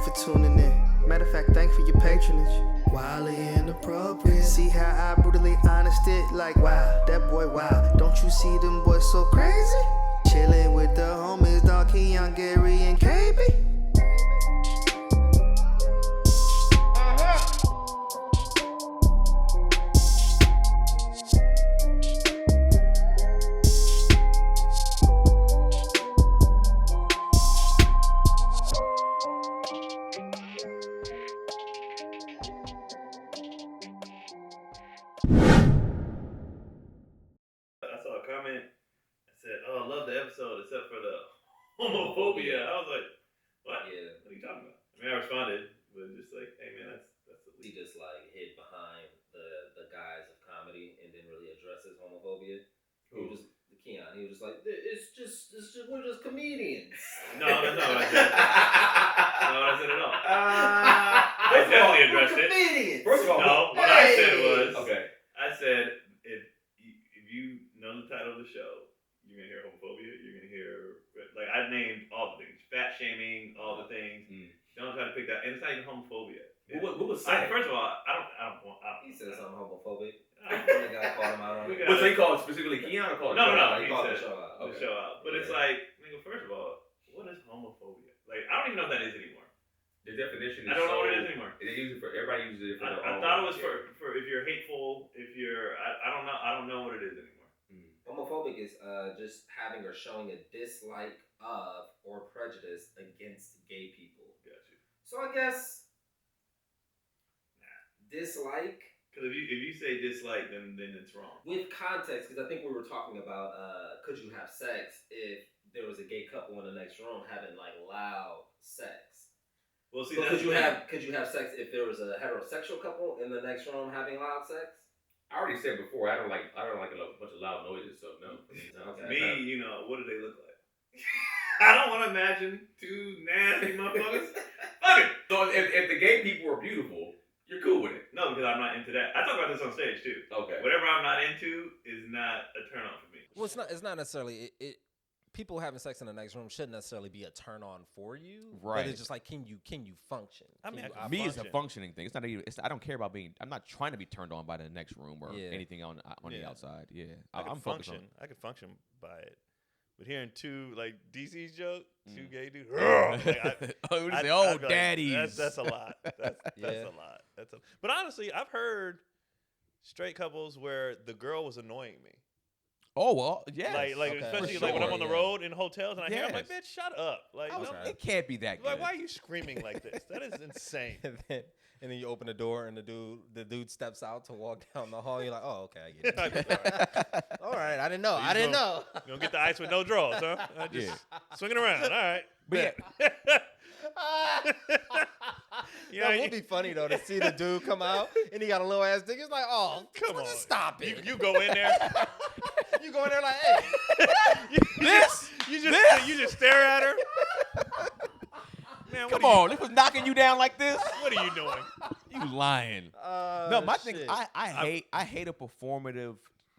for tuning in. Matter of fact, thank you for your patronage. Wildly inappropriate. See how I brutally honest it? Like, wow, that boy, wow. Don't you see them boys so crazy? Chilling with the homies, dog, Keon, Gary, and KB. Homophobia. I was like, what? Yeah. What are you talking about? I mean, I responded, but just like, hey man, that's the least. He just like hid behind the guise of comedy and didn't really address his homophobia. He was just Keon. He was just like, it's just we're just comedians. No, that's not what I said. Not what I said at all. I definitely addressed it. Comedians. First of all, no. What I said was, I said if you know the title of the show, you're gonna hear homophobia. You're gonna hear like I named all the things, fat shaming, all the things. Don't try to pick that, and it's not even homophobia. What was said? First of all, I don't. He said something homophobic. The guy called him out on it. But so he called specifically Keon or called No. He called the show out. The show out. But it's like, nigga, first of all, what is homophobia? Like, I don't even know what that is anymore. The definition is I don't know what it is anymore. They use it for everybody uses it for I thought it was for if you're hateful, if you're I don't know what it is anymore. Homophobic is just having or showing a dislike of or prejudice against gay people. Gotcha. So I guess dislike. Because if you say dislike, then it's wrong. With context, because I think we were talking about could you have sex if there was a gay couple in the next room having like loud sex? Well, see, could you have sex if there was a heterosexual couple in the next room having loud sex? I already said before, I don't like a bunch of loud noises, so no. Okay. Me, what do they look like? I don't want to imagine two nasty motherfuckers. Fuck it. So if the gay people are beautiful, you're cool with it? No, because I'm not into that. I talk about this on stage too. Okay. Whatever I'm not into is not a turn on for me. Well, it's not necessarily it. People having sex in the next room shouldn't necessarily be a turn on for you. Right. But it's just like, can you function? I mean, me is a functioning thing. It's not even. I don't care about being. I'm not trying to be turned on by the next room or anything on the outside. Yeah, I'm function. I could function by it. But hearing two like DC's joke, two gay dudes. Daddies. That's a lot. That's a lot. But honestly, I've heard straight couples where the girl was annoying me. Oh well, yeah. Like especially like when I'm on the road in hotels and I hear, I'm like, bitch, shut up. Like, it can't be that good. Like, why are you screaming like this? That is insane. And then you open the door and the dude steps out to walk down the hall. You're like, oh, okay, I get it. All right, I didn't know. You don't get the ice with no drawers, huh? Just swinging around. All right. But That would be funny though to see the dude come out and he got a little ass dick. It's like, oh, come on, stop it. You go in there. You go in there like, hey, you just stare at her. Man, come on, this was knocking you down like this. What are you doing? You lying? No, my thing. I hate a performative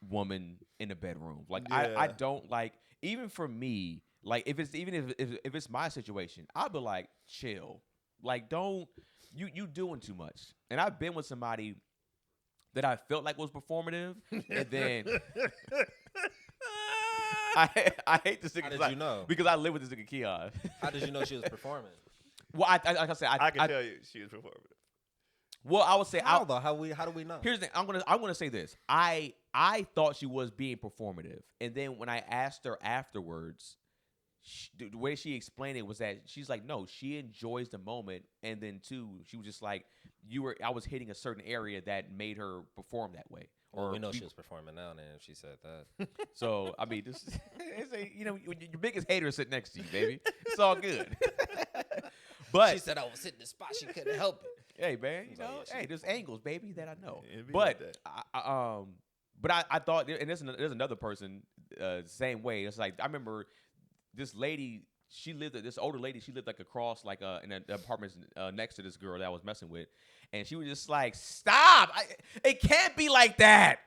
woman in the bedroom. Like I don't like. Even for me, like if it's my situation, I'll be like, chill. Like don't you doing too much. And I've been with somebody that I felt like was performative, and then I hate this nigga. How did you know? Because I live with this nigga Keon. How did you know she was performing? Well, like I said, I can tell you she was performing. Well, I would say how do we know? Here's the thing. I'm gonna say this. I thought she was being performative, and then when I asked her afterwards, the way she explained it was that she's like, no, she enjoys the moment, and then two, she was just like, I was hitting a certain area that made her perform that way. Or we know she was performing now, then if she said that. So I mean, your biggest hater is sitting next to you, baby. It's all good. But she said I was hitting the spot. She couldn't help it. Hey man, there's angles, baby, that I know. But like I thought, and there's another person, same way. It's like I remember this lady. This older lady. She lived like across, like in an apartment next to this girl that I was messing with, and she was just like, "Stop! It can't be like that."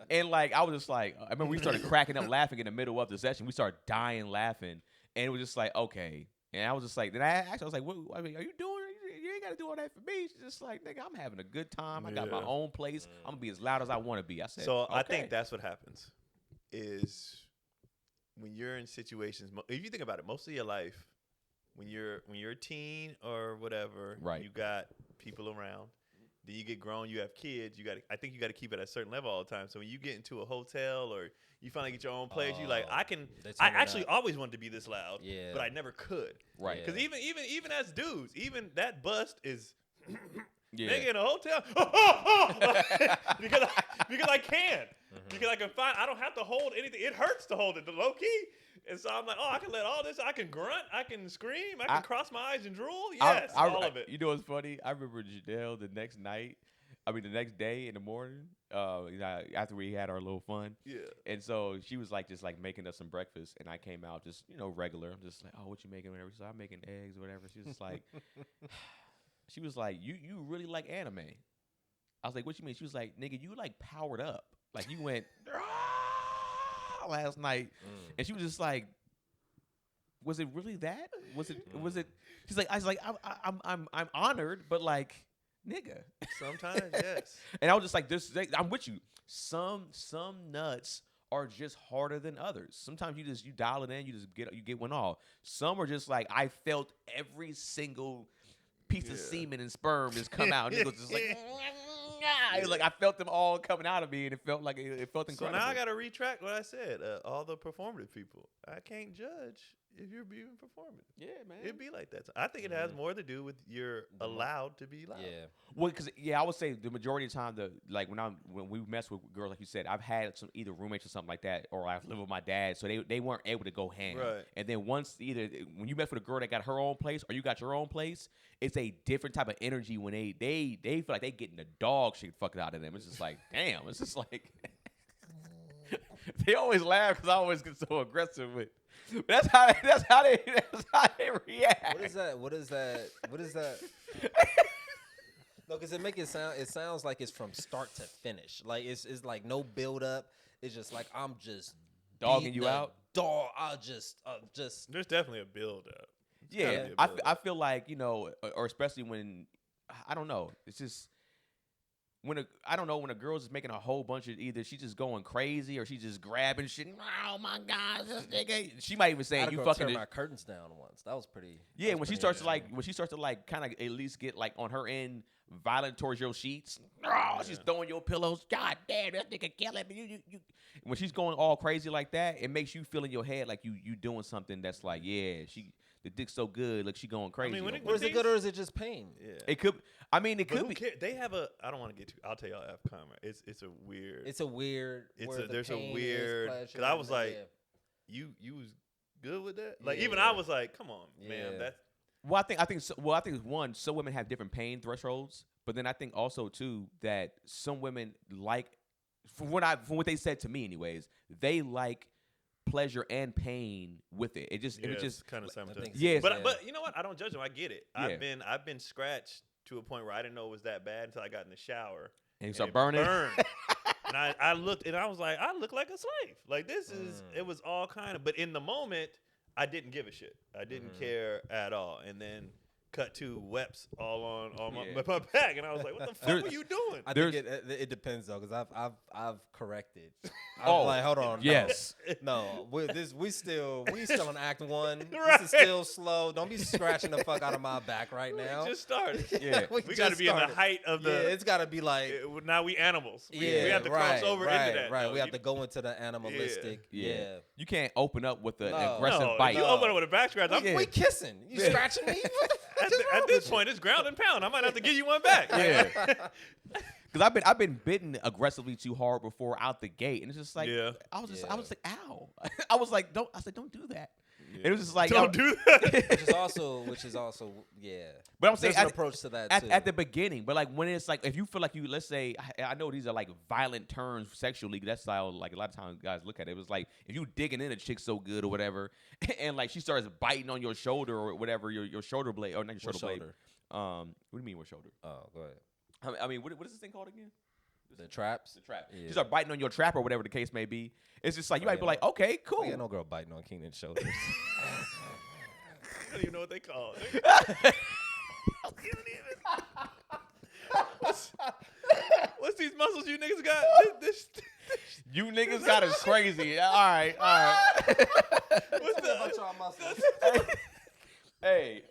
And like I was just like, I remember we started cracking up laughing in the middle of the session. We started dying laughing, and it was just like, okay. And I was just like, then I asked, I was like, what are you doing? ain't gotta do all that for me. She's just like, nigga, I'm having a good time. I got my own place. I'm gonna be as loud as I want to be. I said, So okay. I think that's what happens is when you're in situations. If you think about it, most of your life, when you're a teen or whatever, right. you got people around. Then you get grown, you have kids. I think you got to keep it at a certain level all the time. So when you get into a hotel or you finally get your own place, you like, I actually always wanted to be this loud, but I never could. Right. Because even as dudes, even that bust is nigga in a hotel because I can. Because I can find, I don't have to hold anything. It hurts to hold it, the low key. And so I'm like, I can let all this. I can grunt. I can scream. I can cross my eyes and drool. Yes, all of it. You know what's funny? I remember Janelle the next day in the morning, after we had our little fun. Yeah. And so she was like, just like making us some breakfast, and I came out just regular. I'm just like, what you making? Whatever. So I'm making eggs, or whatever. She was just like, she was like, you really like anime? I was like, what you mean? She was like, nigga, you like powered up, like you went. Last night, and she was just like, "Was it really that? Was it? She's like, I was like, I'm honored, but like, nigga, sometimes yes." And I was just like, I'm with you. Some nuts are just harder than others. Sometimes you dial it in, you get one off. Some are just like, I felt every single piece of semen and sperm just come out, and it was just like. It was like I felt them all coming out of me, and it felt incredible. So now I got to retract what I said. All the performative people, I can't judge if you're being performant. Yeah, man. It'd be like that. So I think it has more to do with you're allowed to be loud. Yeah. Well, because I would say the majority of the time, when we mess with girls, like you said, I've had some either roommates or something like that, or I've lived with my dad, so they weren't able to go ham. Right. And then once when you mess with a girl that got her own place, or you got your own place, it's a different type of energy when they feel like they getting the dog shit fucked out of them. It's just like, damn. It's just like they always laugh because I always get so aggressive with. But that's how they react. What is that? No, because it sounds like it's from start to finish. Like it's like no build up. It's just like I'm just dogging you out. Dog, I'll just. There's definitely a build up. Yeah, I feel like or especially when I don't know. It's just. When a girl's just making a whole bunch of either she's just going crazy or she's just grabbing shit. Oh my God, this nigga. She might even say you fucking turn my curtains down once. That was pretty. Yeah, when she starts to kind of at least get like on her end violent towards your sheets. Oh, she's throwing your pillows. God damn, that nigga killing me. You. When she's going all crazy like that, it makes you feel in your head like you doing something that's like, yeah, the dick's so good, like she going crazy. I mean, is it good or is it just pain? Yeah. It could. I mean, it could be. They have a. I don't want to get too. I'll tell y'all after camera. It's a weird. There's a weird. Because I was like, you was good with that. Like even I was like, come on, man. That's. Well, I think one, some women have different pain thresholds, but then I think also too that some women like, from what they said to me, anyways, they like pleasure and pain with it. It just kind of simultaneous. Yes, but you know what? I don't judge them. I get it. Yeah. I've been scratched to a point where I didn't know it was that bad until I got in the shower and you start burning. And I looked and I was like, I look like a slave. Like this is. It was all kind of. But in the moment, I didn't give a shit. I didn't care at all. And then cut to Weps all on my back, and I was like, "What the fuck were you doing?" I think it depends though, because I've corrected. Oh, like, hold on, yes, no, we still on Act 1. Right. This is still slow. Don't be scratching the fuck out of my back right now. We just started. Yeah, we got to be in the height of the. Yeah, it's got to be like now we animals. We have to cross over into that. Right, we have to go into the animalistic. Yeah. You can't open up with an aggressive bite. You open up with a back scratch. We kissing. You scratching me? At this point, it's ground and pound. I might have to give you one back. Yeah, because I've been bitten aggressively too hard before out the gate, and it's just like I was like, ow. I was like, don't do that. Yeah. It was just like don't do that. which is also But I'm saying there's an approach to that too. At the beginning, but like when it's like if you feel like let's say I know these are like violent turns sexually. That's how like a lot of times guys look at it. It was like if you digging in a chick so good or whatever, and like she starts biting on your shoulder or whatever, your shoulder blade or not your shoulder blade. What do you mean with shoulder? Oh, go ahead. I mean, what is this thing called again? The traps? The trap. Yeah. She start biting on your trap or whatever the case may be. It's just like, you might be like, okay, cool. Yeah, no girl biting on Keenan's shoulders. I don't even know what they call it. You don't even You niggas got us crazy. All right. What's about y'all muscles? Hey.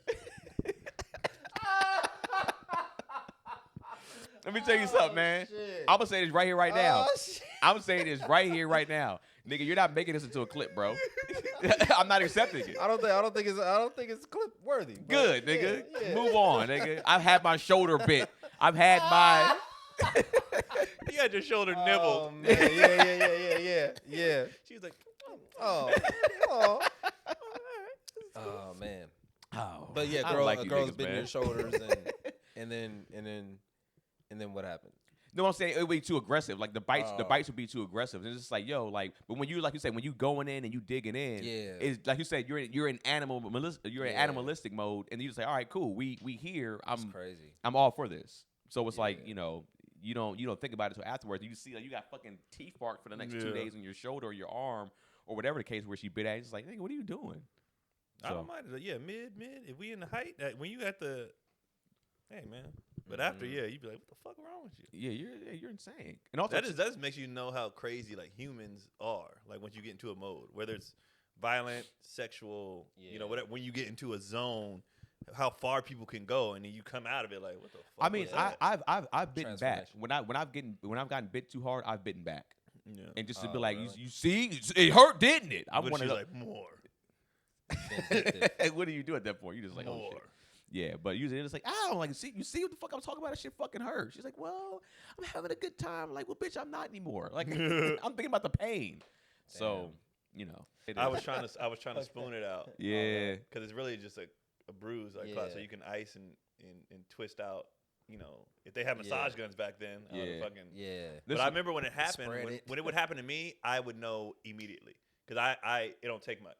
Let me tell you something, man. Shit. I'm gonna say this right here, right now. Shit. I'm gonna say this right here, right now, nigga. You're not making this into a clip, bro. I'm not accepting it. I don't think it's clip worthy. but Good, nigga. yeah. Move on, nigga. I've had my shoulder bit. I've had my. You had your shoulder Oh nibbled. man, yeah. She's like, Oh, oh man. Oh, But yeah, I don't girl, like a you girl's niggas, been in man. your shoulders, and then what happened? No, I'm saying it would be too aggressive. Like the bites would be too aggressive. It's just like, yo, like, but when you, like you said, when you going in and you digging in, Yeah. it's like you said, you're in animalistic mode, and you just say, all right, cool, we here. It's crazy. I'm all for this. So it's like, Yeah. you don't think about it until afterwards. You see, like, you got fucking teeth marks for the next 2 days on your shoulder or your arm or whatever the case where she bit at. It's like, nigga, what are you doing? I don't mind it. Yeah, mid. If we in the height, when you at the, hey man. But after, yeah, you'd be like, what the fuck wrong with you? Yeah, you're insane. And also, That just makes you know how crazy like humans are. Like once you get into a mode, whether it's violent, sexual, whatever. When you get into a zone, how far people can go, and then you come out of it like, what the fuck? I mean, was that? I've bitten back when I've gotten bit too hard. I've bitten back, Yeah. and just to be like, really? you see, it hurt, didn't it? I'm But one of she's those. like more. What do you do at that point? You just like, oh More. shit. Yeah, but usually it's like, I don't like you see what the fuck I'm talking about? That shit fucking hurt. She's like, well, I'm having a good time. Like, well, bitch, I'm not anymore. Like, I'm thinking about the pain. So, it I is. was trying to spoon it out. Yeah. Because it's really just a bruise, like so you can ice and twist out. If they had massage guns back then, I would Yeah. fucking. Yeah. But I remember when it happened, Spread when, it. when it would happen to me, I would know immediately because it don't take much.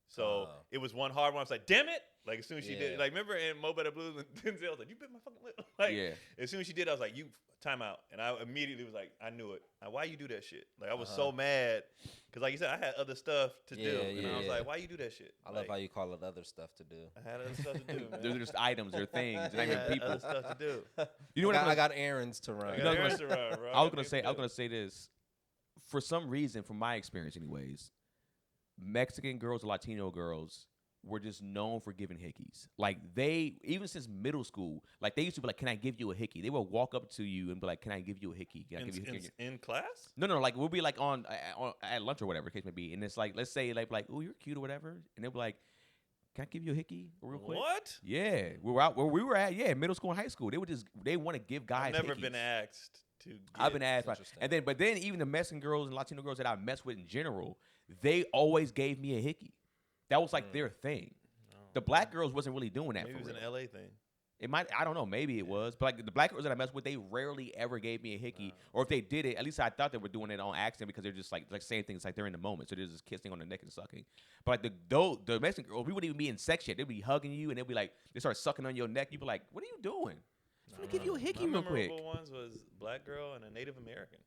So it was one hard one. I was like, damn it! Like as soon as she did, like remember in Mo Better Blues when Denzel was like, you bit my fucking lip. Like as soon as she did, I was like, you time out, and I immediately was like, I knew it. Like, why you do that shit? Like I was so mad because like you said, I had other stuff to do, and I was like, why you do that shit? I love how you call it other stuff to do. I had other stuff to do, man. They're just items, they're things, I they're not even had people. other stuff to do. You know what I got errands to run. I know got what I'm errands to run, bro. I was gonna say this. For some reason, from my experience, anyways, Mexican girls or Latino girls were just known for giving hickeys. Like they, even since middle school, like they used to be like, "Can I give you a hickey?" They would walk up to you and be like, "Can I give you a hickey? Can I give you a hickey?" In class? No, like we'll be like on at lunch or whatever the case may be, and it's like, let's say like, "Oh, you're cute" or whatever, and they'll be like, "Can I give you a hickey real quick?" What? Yeah, we were out where we were at. Yeah, middle school and high school. They want to give guys. I've never hickeys. been asked to. I've been asked, Interesting. but then even the Mexican girls and Latino girls that I messed with in general, they always gave me a hickey. That was like their thing. The black girls wasn't really doing that. Maybe it for was real. an LA thing. It might, I don't know, maybe it was, but like the black girls that I messed with, they rarely ever gave me a hickey, or if they did it, at least I thought they were doing it on accident because they're just like saying things like they're in the moment, so they're just kissing on the neck and sucking. But like the Mexican girls, we wouldn't even be in sex yet. They'd be hugging you and they'd be like, they start sucking on your neck. You'd be like, what are you doing? I'm gonna give you a hickey My real quick. memorable ones was black girl and a Native American.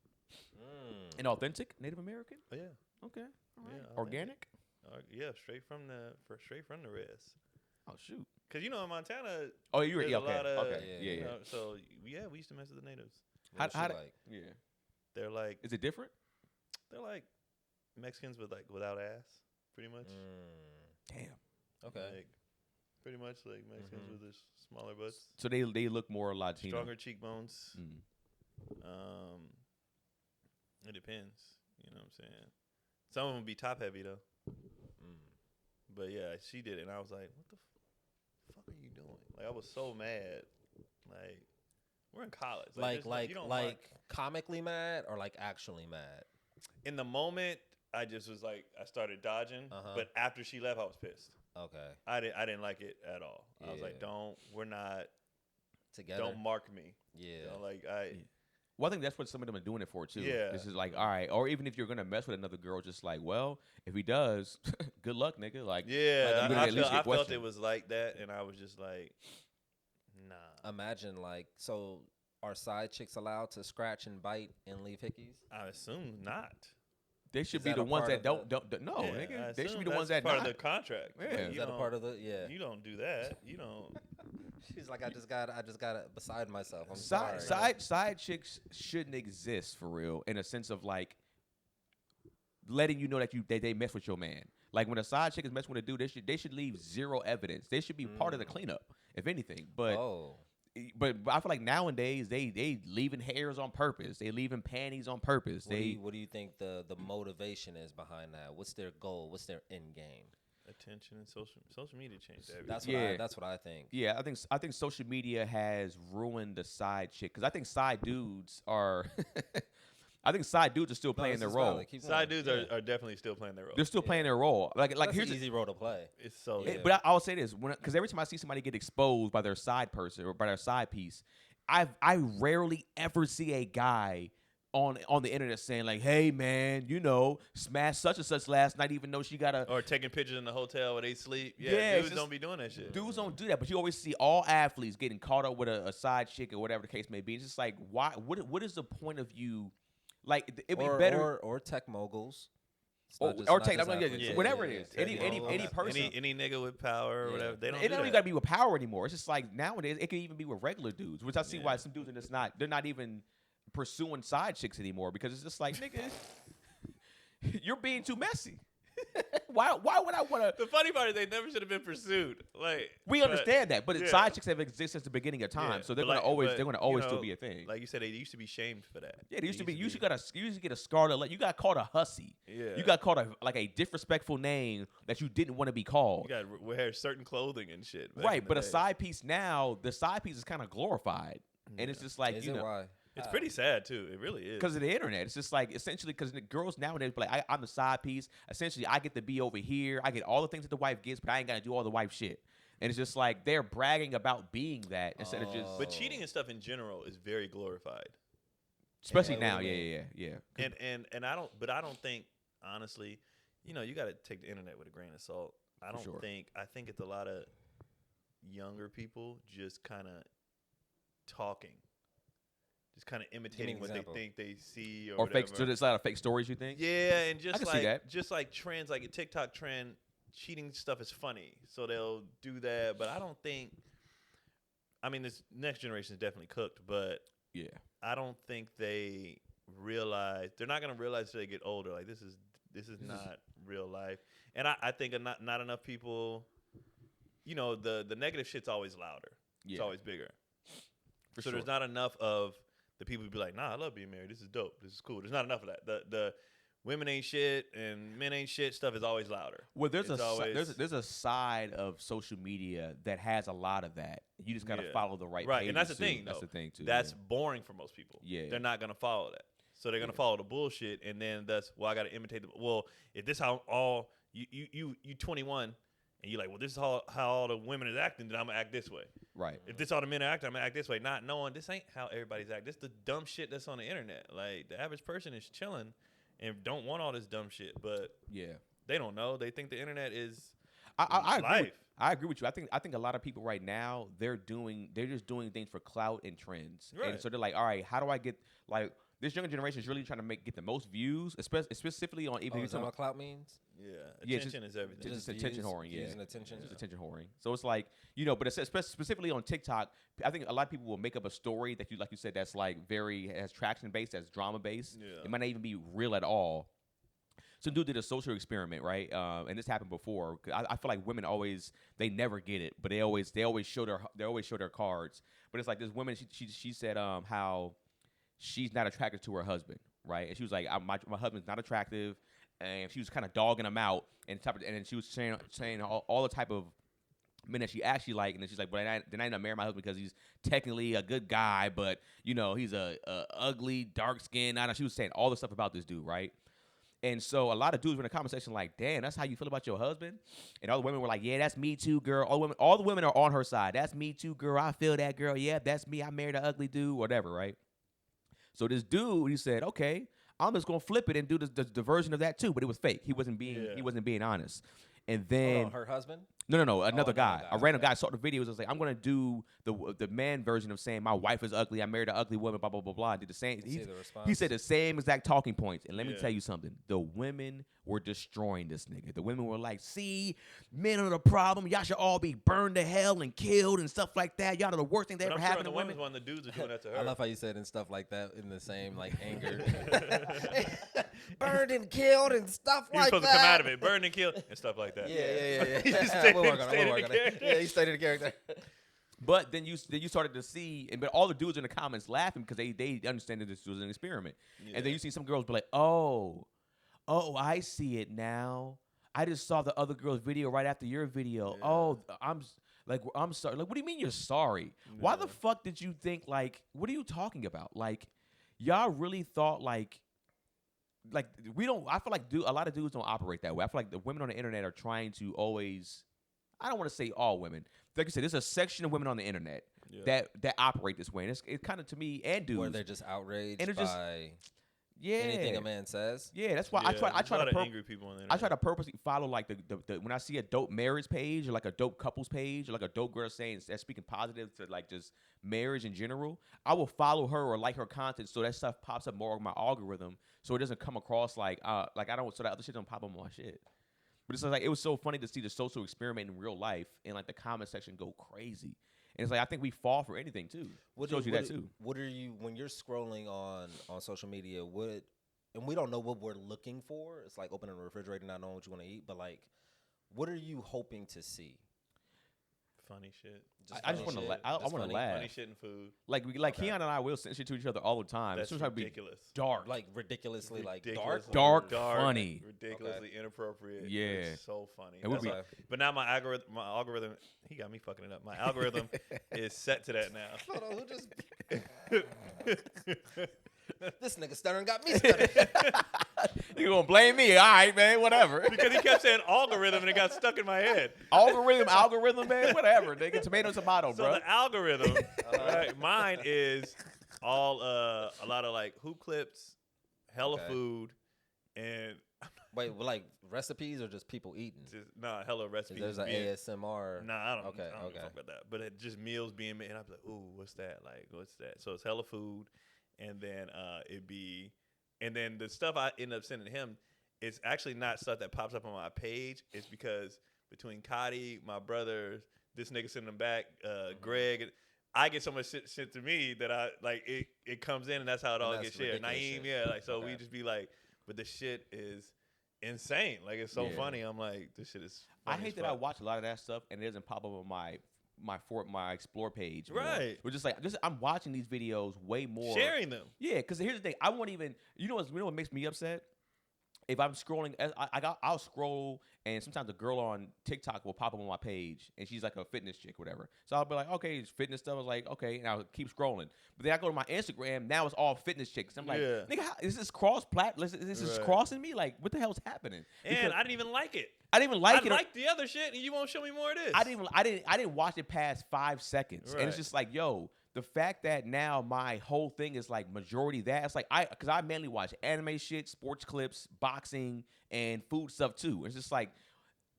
An authentic Native American? Oh yeah, Okay, all right. Yeah, Organic? yeah, straight from the res. Oh shoot. Cause in Montana. Oh, you were there's yeah, a okay, lot of, okay, yeah, you yeah. know, so yeah, we used to mess with the natives. What was she like? Yeah. They're like Is it different? Mexicans with without ass, pretty much. Damn. Okay. Like, pretty much like Mexicans with this smaller butts, So they look more Latino. stronger cheekbones. Mm. It depends. You know what I'm saying? Some of them be top heavy though. But yeah, she did it, and I was like, "What the fuck are you doing?" Like I was so mad. Like we're in college. You don't mark. Comically mad or like actually mad? In the moment, I just was like, I started dodging. But after she left, I was pissed. Okay. I didn't like it at all. I was like, Yeah. we're not Together. Don't mark me. Yeah. You know, like Well, I think that's what some of them are doing it for too. Yeah. This is like, all right, or even if you're gonna mess with another girl, just like, well, if he does, good luck, nigga. Like, yeah, like, you I at least get felt questioned. it was like that, and I was just like, nah. Imagine so are side chicks allowed to scratch and bite and leave hickeys? I assume not. They should Is be that the a ones part that of don't no, Yeah, nigga. I They should assume be the ones that's that part not. of the contract. Yeah. Like, Is you that a don't- part of the You don't do that. You don't. She's like, I just got it beside myself. I'm sorry. Side chicks shouldn't exist for real in a sense of like letting you know that they mess with your man. Like when a side chick is messing with a dude, they should leave zero evidence. They should be part of the cleanup, if anything. But I feel like nowadays they leaving hairs on purpose. They leaving panties on purpose. What do you think the motivation is behind that? What's their goal? What's their end game? Attention and social media changed everything. That's what I think. Yeah, I think social media has ruined the side chick because I think side dudes are. I think side dudes are still playing their role. Side dudes are definitely still playing their role. They're still playing their role. Like that's here's an easy role to play. It's so. But I'll say this, because every time I see somebody get exposed by their side person or by their side piece, I rarely ever see a guy on the internet saying like, "Hey man, smashed such and such last night, even though she got a," or taking pictures in the hotel where they sleep. Yeah, dudes don't be doing that shit. Dudes don't do that, but you always see all athletes getting caught up with a side chick or whatever the case may be. It's just like, why? What is the point of you? Like it'd be better, or tech moguls, or tech, whatever it is. Any person, any nigga with power or whatever. They don't. It don't even gotta be with power anymore. It's just like nowadays it can even be with regular dudes, which I see why some dudes are just not. They're not even pursuing side chicks anymore because it's just like, nigga, you're being too messy. Why would I want to? The funny part is they never should have been pursued. Like we understand that, but side chicks have existed since the beginning of time, so they're gonna always still be a thing. Like you said, they used to be shamed for that. Yeah, they used to be. You used to get a scarlet. You got called a hussy. Yeah, you got called a disrespectful name that you didn't want to be called. You got to wear certain clothing and shit. Right, but a side piece now, the side piece is kind of glorified, and it's just like why? It's pretty sad too. It really is because of the internet. It's just like essentially because the girls nowadays be like, I'm the side piece. Essentially, I get to be over here. I get all the things that the wife gets, but I ain't gotta do all the wife shit. And it's just like they're bragging about being that instead of just. But cheating and stuff in general is very glorified, especially now. Yeah. And I don't think honestly, you got to take the internet with a grain of salt. I think it's a lot of younger people just kind of talking. Just kind of imitating what they think they see or fake. So there's a lot of fake stories. You think? Yeah, and just like trends, like a TikTok trend, cheating stuff is funny, so they'll do that. But I don't think. I mean, this next generation is definitely cooked, but I don't think they realize. They're not gonna realize until they get older. Like this is not real life, and I think not enough people. The negative shit's always louder. It's always bigger. So there's not enough of the people who be like, nah, I love being married. This is dope. This is cool. There's not enough of that. The women ain't shit and men ain't shit stuff is always louder. Well, there's a side of social media that has a lot of that. You just got to follow the right pages. And that's the thing. That's the thing too. That's boring for most people. Yeah. They're not gonna follow that. So they're gonna follow the bullshit, and then that's I got to imitate the. Well, if this how all you 21. And you're like, well, this is how all the women is acting, then I'm going to act this way. Right. If this all the men are acting, I'm going to act this way. Not knowing this ain't how everybody's acting. This is the dumb shit that's on the internet. Like, the average person is chilling and don't want all this dumb shit. But they don't know. They think the internet is life. I agree with you. I think a lot of people right now, they're just doing things for clout and trends. Right. And so they're like, all right, how do I get, like, this younger generation is really trying to get the most views, specifically on even. Is that what clout means? Yeah, attention is everything. Just attention whoring, attention. Just attention whoring. So it's like but it's specifically on TikTok, I think a lot of people will make up a story that like you said, that's like has traction based, that's drama based. Yeah. It might not even be real at all. Some dude did a social experiment, right? And this happened before. I feel like women they never get it, but they always show their cards. But it's like this woman, she said how she's not attracted to her husband, right? And she was like, my husband's not attractive, and she was kind of dogging him out, and then she was saying all the type of men that she actually liked, and then she's like, but then I not marry my husband because he's technically a good guy, but he's a ugly, dark skin. She was saying all the stuff about this dude, right? And so a lot of dudes were in the comment section like, damn, that's how you feel about your husband? And all the women were like, yeah, that's me too, girl. All the women are on her side. That's me too, girl. I feel that, girl. Yeah, that's me. I married an ugly dude, whatever, right? So this dude, he said, okay, I'm just gonna flip it and do the version of that too, but it was fake. He wasn't being honest. And then her husband? No. Another guy. A random okay. guy saw the videos. I was like, I'm gonna do the man version of saying my wife is ugly. I married an ugly woman. Blah blah blah blah. I did the same. See the response. He said the same exact talking points. And let me tell you something. The women were destroying this nigga. The women were like, "See, men are the problem. Y'all should all be burned to hell and killed and stuff like that. Y'all are the worst thing that ever happened to the women." women's one, the dudes are doing that to her. I love how you said and stuff like that in the same like anger. Burned and killed and stuff You're like supposed that. to come out of it, burned and killed, and stuff like that. Yeah. He just stayed, We'll work on it. stayed We'll in work the on it. character. Yeah, he stayed in the character. But then you started to see, but all the dudes in the comments laughing because they understand that this was an experiment. Yeah. And then you see some girls be like, oh, I see it now. I just saw the other girl's video right after your video. Yeah. Oh, I'm sorry. Like, what do you mean you're sorry? Why the fuck did you think, like, what are you talking about? Like, y'all really thought like we don't. I feel like a lot of dudes don't operate that way. I feel like the women on the internet are trying to always. I don't want to say all women. Like I said, there's a section of women on the internet that operate this way. And it's kind of, to me, and dudes, Where they're just outraged and by yeah, anything a man says. Yeah, that's why I try there's a lot to of angry people on the I try internet. to purposely follow like the when I see a dope marriage page or like a dope couples page or like a dope girl saying that's speaking positive to like just marriage in general, I will follow her or like her content so that stuff pops up more on my algorithm so it doesn't come across like I don't, so that other shit don't pop up on my shit. But it's like it was so funny to see the social experiment in real life and like the comment section go crazy. And it's like I think we fall for anything too. Shows you that too. What are you when you're scrolling on social media? And we don't know what we're looking for. It's like opening a refrigerator and not knowing what you want to eat. But like, what are you hoping to see? Funny shit. I just want to laugh. I want to laugh. Funny shit and food. Like Keon and I will send shit to each other all the time. That's It's trying to be ridiculous. dark. Like ridiculously, Ridiculously Dark, funny. Ridiculously inappropriate. Yeah. It's so funny. It would be. But now my algorithm, he got me fucking it up. My algorithm is set to that now. Hold on, who just? This nigga stuttering got me stuttering. You gonna blame me? All right, man. Whatever. Because he kept saying algorithm and it got stuck in my head. algorithm, man. Whatever. They get tomato, So bro. the algorithm, right, mine is all a lot of like hoop clips, hella food, and Wait, like recipes or just people eating? just hella recipes. There's an being- ASMR. Nah, I don't. Okay, I don't okay. fuck about that. But it just meals being made, and I'd be like, "Ooh, what's that? Like, what's that?" So it's hella food, and then and then the stuff I end up sending him, it's actually not stuff that pops up on my page. It's because between Cotty, my brothers, this nigga sending them back, Greg, I get so much shit sent to me that I like it comes in, and that's how it all And gets that's shared. ridiculous Naeem, shit. yeah, like so Okay. we just be like, but the shit is insane. Like it's so Yeah. funny. I'm like, this shit is. I funny hate as that I fuck. watch a lot of that stuff and it doesn't pop up on my explore page. more. Right. We're just like I'm watching these videos way more. Sharing them. Yeah, because here's the thing. I won't even. You know what makes me upset? If I'm scrolling, I'll scroll, and sometimes a girl on TikTok will pop up on my page, and she's like a fitness chick, whatever. So I'll be like, okay, it's fitness stuff. I was like, okay, and I'll keep scrolling. But then I go to my Instagram. Now it's all fitness chicks. I'm like, Yeah. nigga, is this Is this Right. crossing me? Like, what the hell's happening? And Because I didn't even like it. I didn't even like I it. like the other shit, and you won't show me more of this. I didn't watch it past 5 seconds, and it's Right. just like, yo, the fact that now my whole thing is like majority that it's like because I mainly watch anime shit, sports clips, boxing, and food stuff too. It's just like,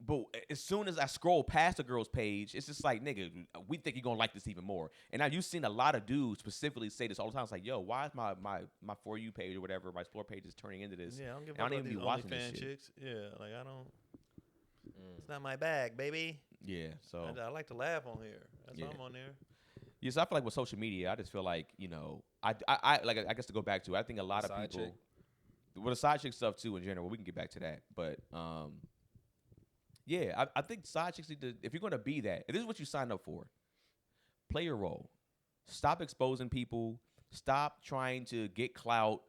but as soon as I scroll past a girl's page, it's just like, nigga, we think you're gonna like this even more. And now you've seen a lot of dudes specifically say this all the time. It's like, yo, why is my For You page or whatever, my explore page is turning into this? Yeah, I don't give a And I fuck don't about even these be watching this OnlyFans shit. chicks. Yeah, like I don't. It's not my bag, baby. Yeah, so I like to laugh on here. That's why Yeah. I'm on there. yeah, so I feel like with social media, I just feel like, you know, I guess to go back to, I think a lot of Side people, chick. with the side chick stuff too in general, we can get back to that. But yeah, I think side chicks need to, if you're gonna be that, if this is what you signed up for, play your role. Stop exposing people. Stop trying to get clout.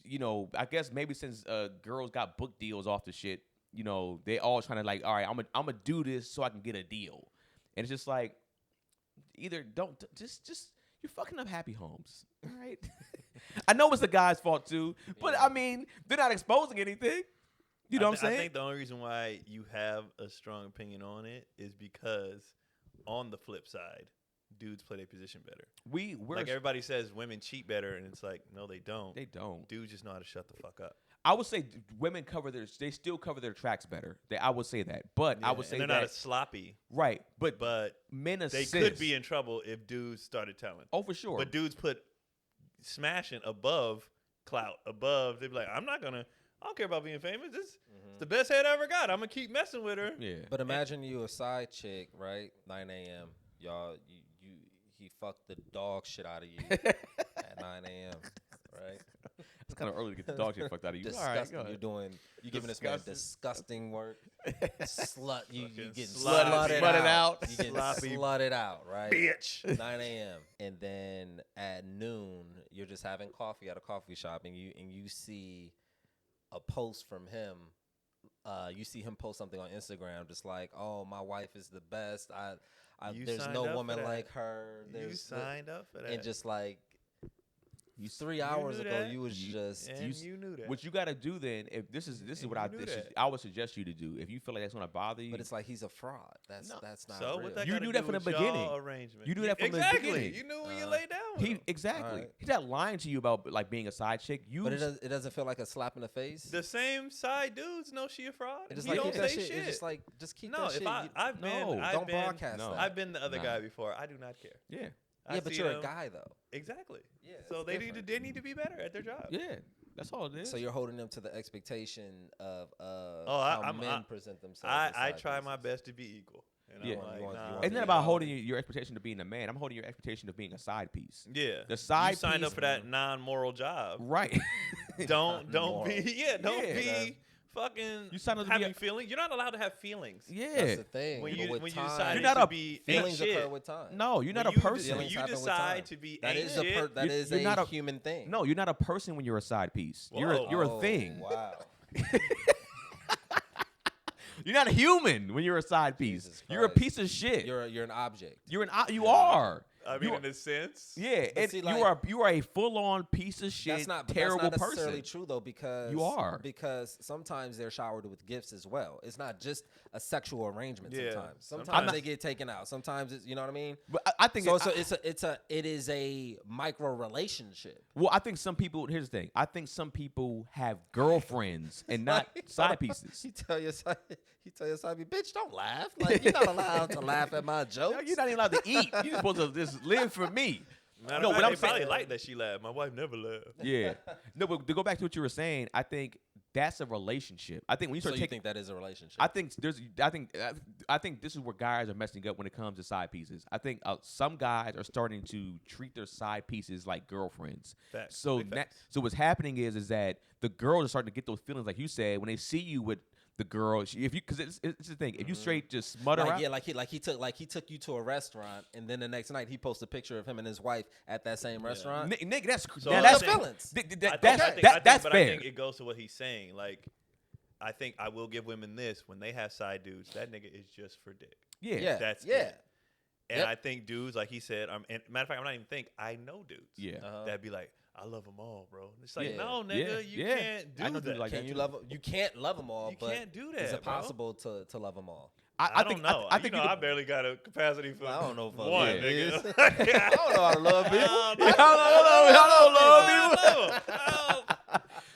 You know, I guess maybe since girls got book deals off the shit, you know, they all trying to like, all right, I'm gonna do this so I can get a deal, and it's just like, either don't just you're fucking up happy homes, all right? I know it's the guy's fault too, but I mean, they're not exposing anything. You know what I'm saying? I think the only reason why you have a strong opinion on it is because on the flip side, dudes play their position better. We're Like everybody says women cheat better, and it's like, no, they don't. they don't. Dudes just know how to shut the fuck up. I would say women they still cover their tracks better. I would say that, but I would say they're that not as sloppy. right. But Men assist. they could be in trouble if dudes started telling. Oh, for sure. But dudes put smashing above clout, above. They'd be like, I don't care about being famous. It's the best head I ever got. I'm gonna keep messing with her. Yeah. But imagine you a side chick, right? 9 a.m. Y'all, he fucked the dog shit out of you at 9 a.m. Right? It's kind of early to get the dog shit fucked out of you. Disgusting. All right, You're giving this man disgusting work. Slut. You getting sloppy. slutted out. You getting Sloppy slutted out, right? Bitch. 9 a.m. And then at noon, you're just having coffee at a coffee shop, and you see a post from him. You see him post something on Instagram, just like, "Oh, my wife is the best. There's no woman like her." You signed up for that, and just like 3 hours ago, you was just you knew that. What you got to do then, if this is what I would suggest you to do. If you feel like that's gonna bother you, But it's like he's a fraud. That's not So real. what that You gotta knew that do from the with y'all beginning. arrangement? You knew that from the exactly. beginning. You knew when you laid down with him. Exactly. Alright. He's not lying to you about like being a side chick. But it doesn't feel like a slap in the face. The same side dudes know she a fraud. It's just He like don't keep that say shit. shit. It's just like just keep No, that shit. I've been, don't broadcast that. I've been the other Nah. guy before. I do not care. Yeah. I Yeah, but see you're a them- guy though. Exactly. Yeah. So it's they different. need to be better at their job. Yeah. That's all it is. So you're holding them to the expectation of I- how I'm- men I- present themselves. I as side try my pieces. best to be equal. And Yeah. I'm like, You want- nah, you want It's to not be about a- holding your expectation to being a man. I'm holding your expectation of being a side piece. Yeah. The side you signed piece- up for that non-moral job. Right. Don't be don't Yeah. be fucking You signed up to be having a- feelings. You're not allowed to have feelings. yeah. That's the thing. When But you with when you time, decide You're not to a- be feelings ain't occur shit. with time. No, you're not When a you person. When you happen with decide time. to be That ain't is shit, that is you're not a a- human thing. No, you're not a person when you're a side piece. You're a Oh, thing. Wow. You're not a human when you're a side piece. Jesus You're a Christ. piece of shit. You're an object. You are. I mean, You- in a sense. Yeah, But and see, you like- are a full on piece of shit, That's not terrible that's not necessarily person. true though, because You are. because sometimes they're showered with gifts as well. It's not just a sexual arrangement. Yeah. Sometimes Sometimes- they get taken out. Sometimes it's, you know what I mean. But I think So it is a micro relationship. well, I think some people. Here's the thing. I think some people have girlfriends and not side pieces. He tell your side, bitch, don't laugh. Like you're not allowed to laugh at my jokes. No, you're not even allowed to eat. You're supposed to just live for me. Matter No, of what fact, I'm they probably saying- like that she laughed. My wife never laughed. Yeah. No, but to go back to what you were saying, I think that's a relationship. I think when you So start you taking, think that is a relationship? I think this is where guys are messing up when it comes to side pieces. I think some guys are starting to treat their side pieces like girlfriends. Facts. So Big facts. so what's happening is that the girls are starting to get those feelings, like you said, when they see you with the girl. Because it's the thing, if you straight just smut her out, like he took you to a restaurant, and then the next night he posted a picture of him and his wife at that same restaurant. nigga, that's So now I that's think- feelings. That's but fair. I think it goes to what he's saying. Like, I think I will give women this: when they have side dudes, that nigga is just for dick. Yeah. That's yeah. it. And Yep. I think dudes, like he said, and matter of fact, I'm not even think I know dudes. Yeah. That'd be like, I love them all, bro. It's like, Yeah. no, nigga, you Yeah. can't do I know dudes that. like Can that you too. love them? You can't love them all. You but can't do that. Is it bro. possible to love them all? I think don't know. I think you know, you I could- barely got a capacity for I don't know if one, yeah. nigga. I don't know how to love people.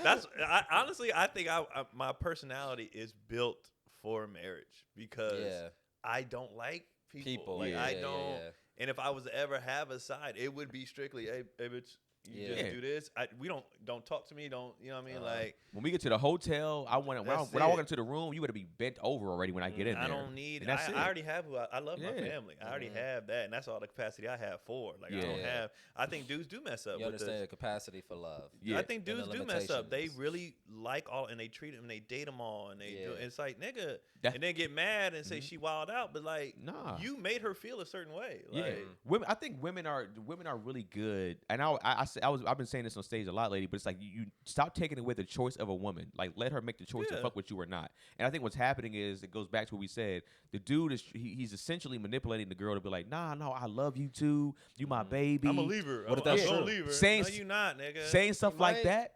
That's honestly, I think my personality is built for marriage because Yeah. I don't like people. Like yeah, I yeah, don't. yeah. And if I was to ever have a side, it would be strictly, hey bitch, you Yeah. just do this. We don't talk to me. Don't you know what I mean? Like When we get to the hotel, when I That's walk it. into the room, you got to be bent over already when I get in there. I don't need. And that's it. I already have who I love my Yeah. family. I already have that, and that's all the capacity I have for. Like I don't Yeah. have. I think dudes do mess up. You with understand this. the capacity for love. Yeah. I think And dudes the do mess up. They limitations. really like all, and they treat them, and they date them all, and they do. Yeah. It's like nigga, That- and then get mad and say she wild out, but like, Nah. you made her feel a certain way. Yeah, Like, women. I think women are really good, and I've been saying this on stage a lot lately. But it's like you stop taking away the choice of a woman. Like let her make the choice to Yeah. fuck with you or not. And I think what's happening is it goes back to what we said. The dude he's essentially manipulating the girl to be like, nah, no, I love you too. You my baby. I'm a leaver. What if I'm that's gonna true? leave her. Saying- no, you not, nigga. Saying stuff He like might. that.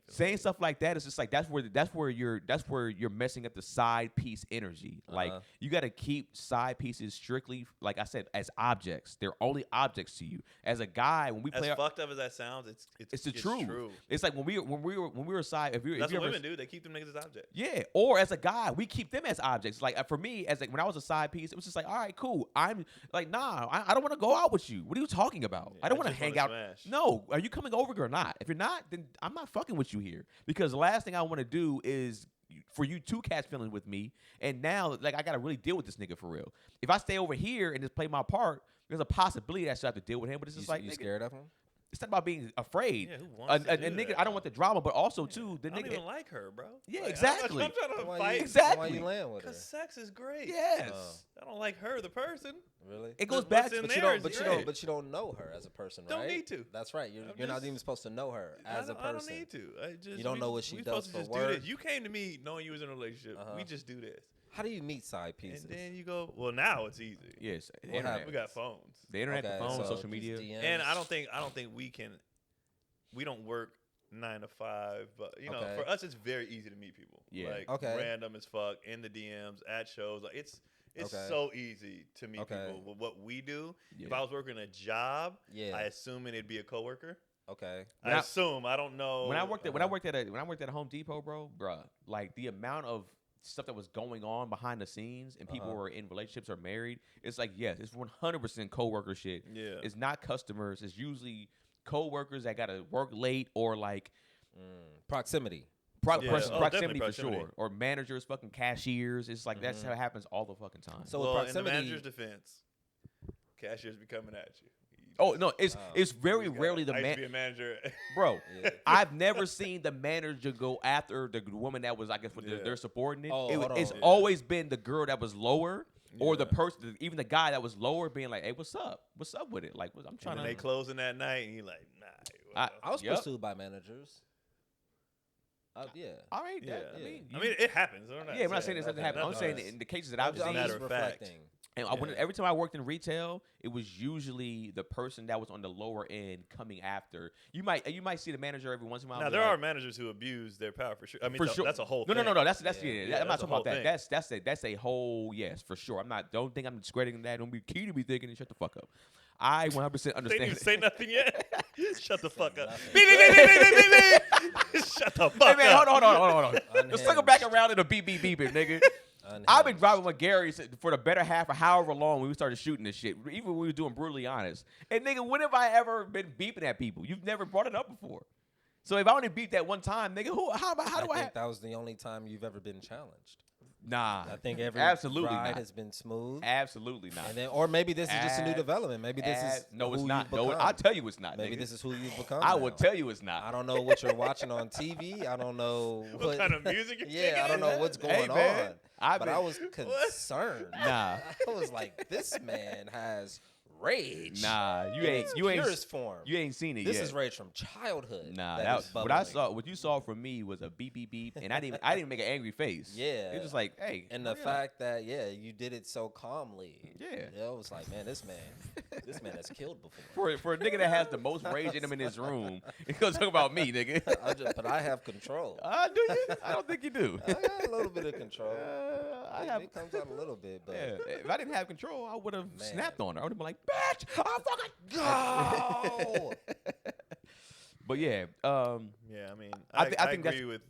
Saying stuff like that is just like that's where you're messing up the side piece energy. Like you got to keep side pieces strictly, like I said, as objects. They're only objects to you. As a guy, when we play, fucked up as that sounds, it's the truth. True. It's like when we were side. That's what women do. They keep them niggas as objects. Yeah, or as a guy, we keep them as objects. Like for me, as like when I was a side piece, it was just like, all right, cool. I'm like, nah, I don't want to go out with you. What are you talking about? Yeah, I don't want to hang out. Smash. No, are you coming over or not? If you're not, then I'm not fucking with you here. Because the last thing I want to do is for you to catch feelings with me. And now, like, I got to really deal with this nigga for real. If I stay over here and just play my part, there's a possibility that I should have to deal with him. But it's just like, you nigga, scared of him? it's not about being afraid. Yeah, who wants to do nigga, that? I don't want the drama, but also too the I don't nigga. even like her, bro. Yeah, Like, exactly. I'm trying to Why fight. you, Exactly. Why you laying with her? Because sex is great. Yes. I don't like her, the person. Really? It goes What's back in to But you there don't. is But you great. don't. But you don't know her as a person, right? Don't need to. That's right. You're I'm not just- even supposed to know her as a person. I don't need to. I just You don't we- know what she we does supposed to for just work. do this. You came to me knowing you was in a relationship. Uh-huh. We just do this, How do you meet side pieces? and then you go. Well, now it's easy. Yes. The What internet. happened? We got phones, The internet, Okay, the phone, so social just media. DMs. and I don't think we can. We don't work 9 to 5, but you know, Okay. for us, it's very easy to meet people. Yeah. Like Okay. random as fuck in the DMs at shows. Like it's Okay. so easy to meet Okay. people with what we do. Yeah. If I was working a job, Yeah. I assume it'd be a coworker. Okay. When I I- assume. I don't know. When I worked at Home Depot, bruh, like the amount of stuff that was going on behind the scenes and people were in relationships or married, it's like, yes, it's 100% coworker shit. Yeah. It's not customers. It's usually coworkers that gotta work late or like Proximity. Yeah. Oh, proximity definitely for proximity. sure, or managers, fucking cashiers. It's like that's how it happens all the fucking time. So with Well, in the proximity, manager's defense, cashiers be coming at you. oh no, it's very You gotta- rarely the I used to man, be a manager. bro. Yeah. I've never seen the manager go after the woman that was, I guess, with Yeah. their subordinate. Oh, It was- hold it's on. always been the girl that was lower, or the Yeah. person, even the guy that was lower, being like, "Hey, what's up? What's up with it? Like, I'm trying And to." they closing that night, and you like, nah. I was Yup. pursued by managers. Yeah. All right, Yeah. I mean, it happens. I'm yeah, I'm not saying this doesn't happen. I'm nothing saying else. in the cases that I've just seen, matter just of fact. reflecting. and Yeah. every time I worked in retail, it was usually the person that was on the lower end coming after. You might see the manager every once in a while. Now be there like, are managers who abuse their power for sure. I mean, for sure. that's a whole. No, thing. no. That's Yeah. yeah. I'm not that's a talking about whole that. thing. That's a whole yes for sure. Don't think I'm discrediting that. Don't be key to be thinking and shut the fuck up. I 100% They didn't understand. even say nothing yet. Shut the fuck up. nothing. Beep, beep, beep, beep, beep, beep, beep. Shut the fuck Hey man, up. hold on. Let's circle back Unhinged. around to the beep, nigga. I've been Unhinged. driving with Gary for the better half of however long when we started shooting this shit. Even when we were doing Brutally Honest. And nigga, when have I ever been beeping at people? You've never brought it up before. So if I only beeped that one time, nigga, how do I think that was the only time you've ever been challenged. Nah. I think every Absolutely ride not. has been smooth. Absolutely not. And then, or maybe this is just a new development. Maybe this is no, it's who not. you've No, become. I'll tell you it's not. Maybe nigga. this is who you've become. I now. will tell you it's not. I don't know what you're watching on TV. I don't know What kind of music you're Yeah, I taking don't in know that? what's Hey, going man, on. I've But been- I was concerned. Nah. I was like, this man has rage. Nah, you in ain't its you ain't purest form. you ain't seen it This yet. is rage from childhood. Nah, that is what I bubbling. saw, what you saw from me was a beep beep beep, and I didn't make an angry face. Yeah. It's just like, hey, And the hurry up. fact that you did it so calmly. Yeah. I was like, man, this man has killed before. for a nigga that has the most rage in him in his room, he gonna talk about me, nigga. But I have control. Do you? I don't think you do. I got a little bit of control. I have. It comes out a little bit, but Yeah, if I didn't have control, I would have Man. snapped on her. I would have been like, "Bitch, I'll fucking go." But yeah, Yeah, I mean, I I, thi- I, I think that's- agree with,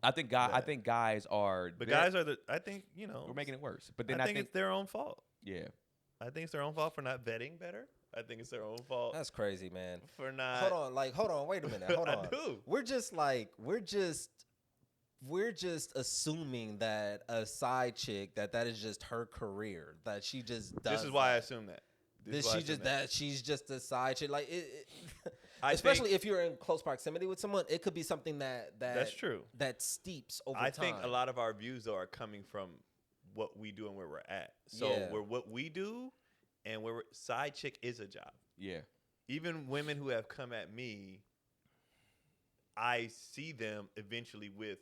I think I that. think guys are. but guys are we're making it worse. But then I think it's their own fault. yeah. I think it's their own fault for not vetting better. I think it's their own fault that's crazy, man. for not. Hold on, wait a minute. Hold I on. do. We're just assuming that a side chick that is just her career, that she just does. This is why I that. assume that. She's just a side chick. Like I especially think- if you're in close proximity with someone, it could be something that That's true. that steeps over I time. think a lot of our views though are coming from what we do and where we're at. So Yeah. what we do and where side chick is a job. Yeah. Even women who have come at me, I see them eventually with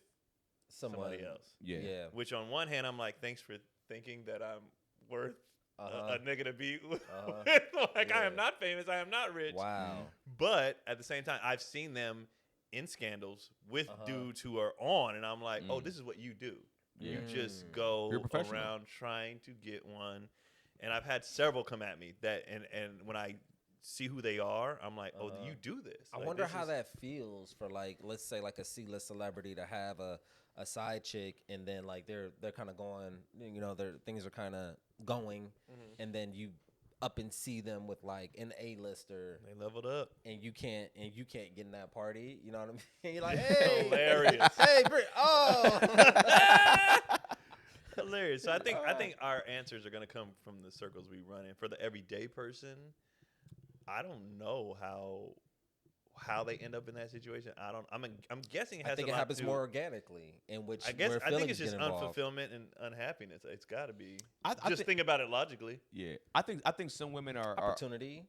somebody else. Yeah. Yeah. Which on one hand, I'm like, thanks for thinking that I'm worth a nigga to be with. Like I am Yeah. not famous, I am not rich. Wow. But at the same time, I've seen them in scandals with dudes who are on, and I'm like, oh, this is what you do. Yeah. You just go You're a professional. around trying to get one. And I've had several come at me that, and when I see who they are, I'm like, oh, you do this. I Like, wonder this how is- that feels for like, let's say like a C-list celebrity to have a side chick, and then like they're kind of going, you know, their things are kind of going, and then you up and see them with like an A-lister, They leveled up. and you can't get in that party. You know what I mean? You're like, hey, Hilarious. hey, oh. Hilarious. So I think our answers are gonna come from the circles we run in. For the everyday person, I don't know how they end up in that situation. I'm guessing it has I think a it lot happens to, more organically, in which I where think feelings it's just get involved. unfulfillment and unhappiness. It's got to be. I Just think about it logically. Yeah, I think some women are Opportunity,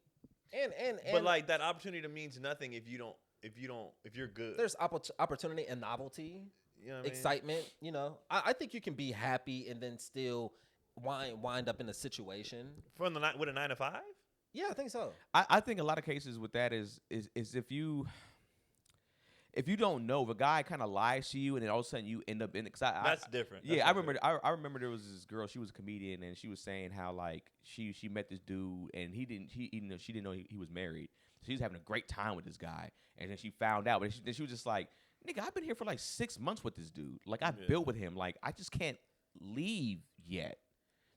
and But like that opportunity means nothing if you're good. there's opportunity and novelty. You know what I mean? Excitement, you know. I think you can be happy and then still wind up in a situation. From the night with a 9 to 5. Yeah, I think so. I think a lot of cases with that is if you don't know, if a guy kind of lies to you and then all of a sudden you end up in it. That's different. Yeah, That's I different. remember. I remember there was this girl. She was a comedian, and she was saying how like she met this dude, and she didn't know he was married. She was having a great time with this guy, and then she found out. But then she was just like, "Nigga, I've been here for like 6 months with this dude. Like I built with him. Like I just can't leave yet."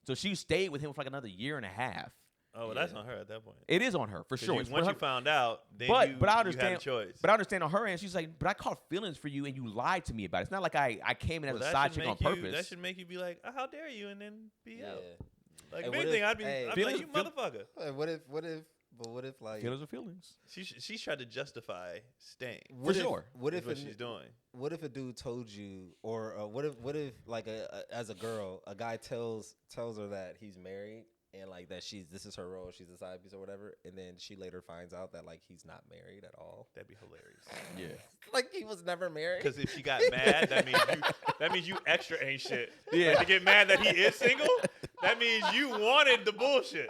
So she stayed with him for like another year and a half. Oh, well, that's on her at that point. It is on her for 'Cause sure. you- It's once for you her- found out, then but you I had understand. a choice. But I understand on her end, she's like, "But I caught feelings for you, and you lied to me about it. It's not like I came in Well, as a that side should chick on make you- purpose." That should make you be like, oh, how dare you, and then be Yeah. out. Like, Hey, if what anything, if- I'd be like, feelings- you motherfucker. What if like Feelings are feelings. She's tried to justify staying. what if, sure. What Is if what a- she's doing. What if a dude told you, or what if like as a girl, a guy tells her that he's married and like that this is her role, she's a side piece or whatever, and then she later finds out that like he's not married at all. That'd be hilarious. Yeah. Like he was never married. Because if she got mad, that means you extra ain't shit. Yeah. Like, to get mad that he is single, that means you wanted the bullshit.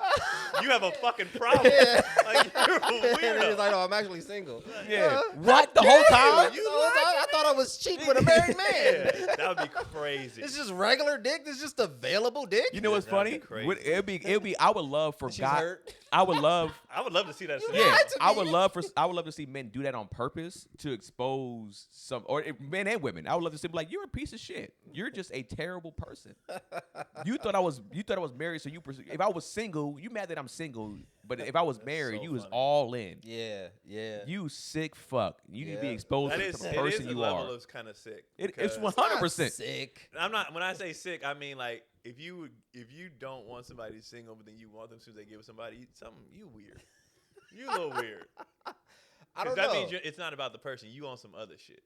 You have a fucking problem. Yeah. Like you're a And then weirdo. he's like, "Oh, I'm actually single." Yeah. What the whole time? I thought I was cheating with a married man. Yeah, that would be crazy. It's just regular dick. It's just available dick. You know what's That'd be funny? crazy. It'd be. I would love for She's God. hurt. I would love. I would love to see that. You shit. Yeah, lied to I me. would love to see men do that on purpose to expose some, or men and women. I would love to see like, "You're a piece of shit. You're just a terrible person. You thought I was married, so you. If I was single, you mad that I'm single, but if I was married, so you was funny. all in. Yeah, yeah. You sick fuck. You need to be Yeah. exposed That to is, the it person is a you level are. of kind of sick. It's because 100%. Sick. I'm not. When I say sick, I mean like if you don't want somebody single, but then you want them as soon as they get with somebody, you weird. You a little weird. I don't that know. means it's not about the person. You on some other shit.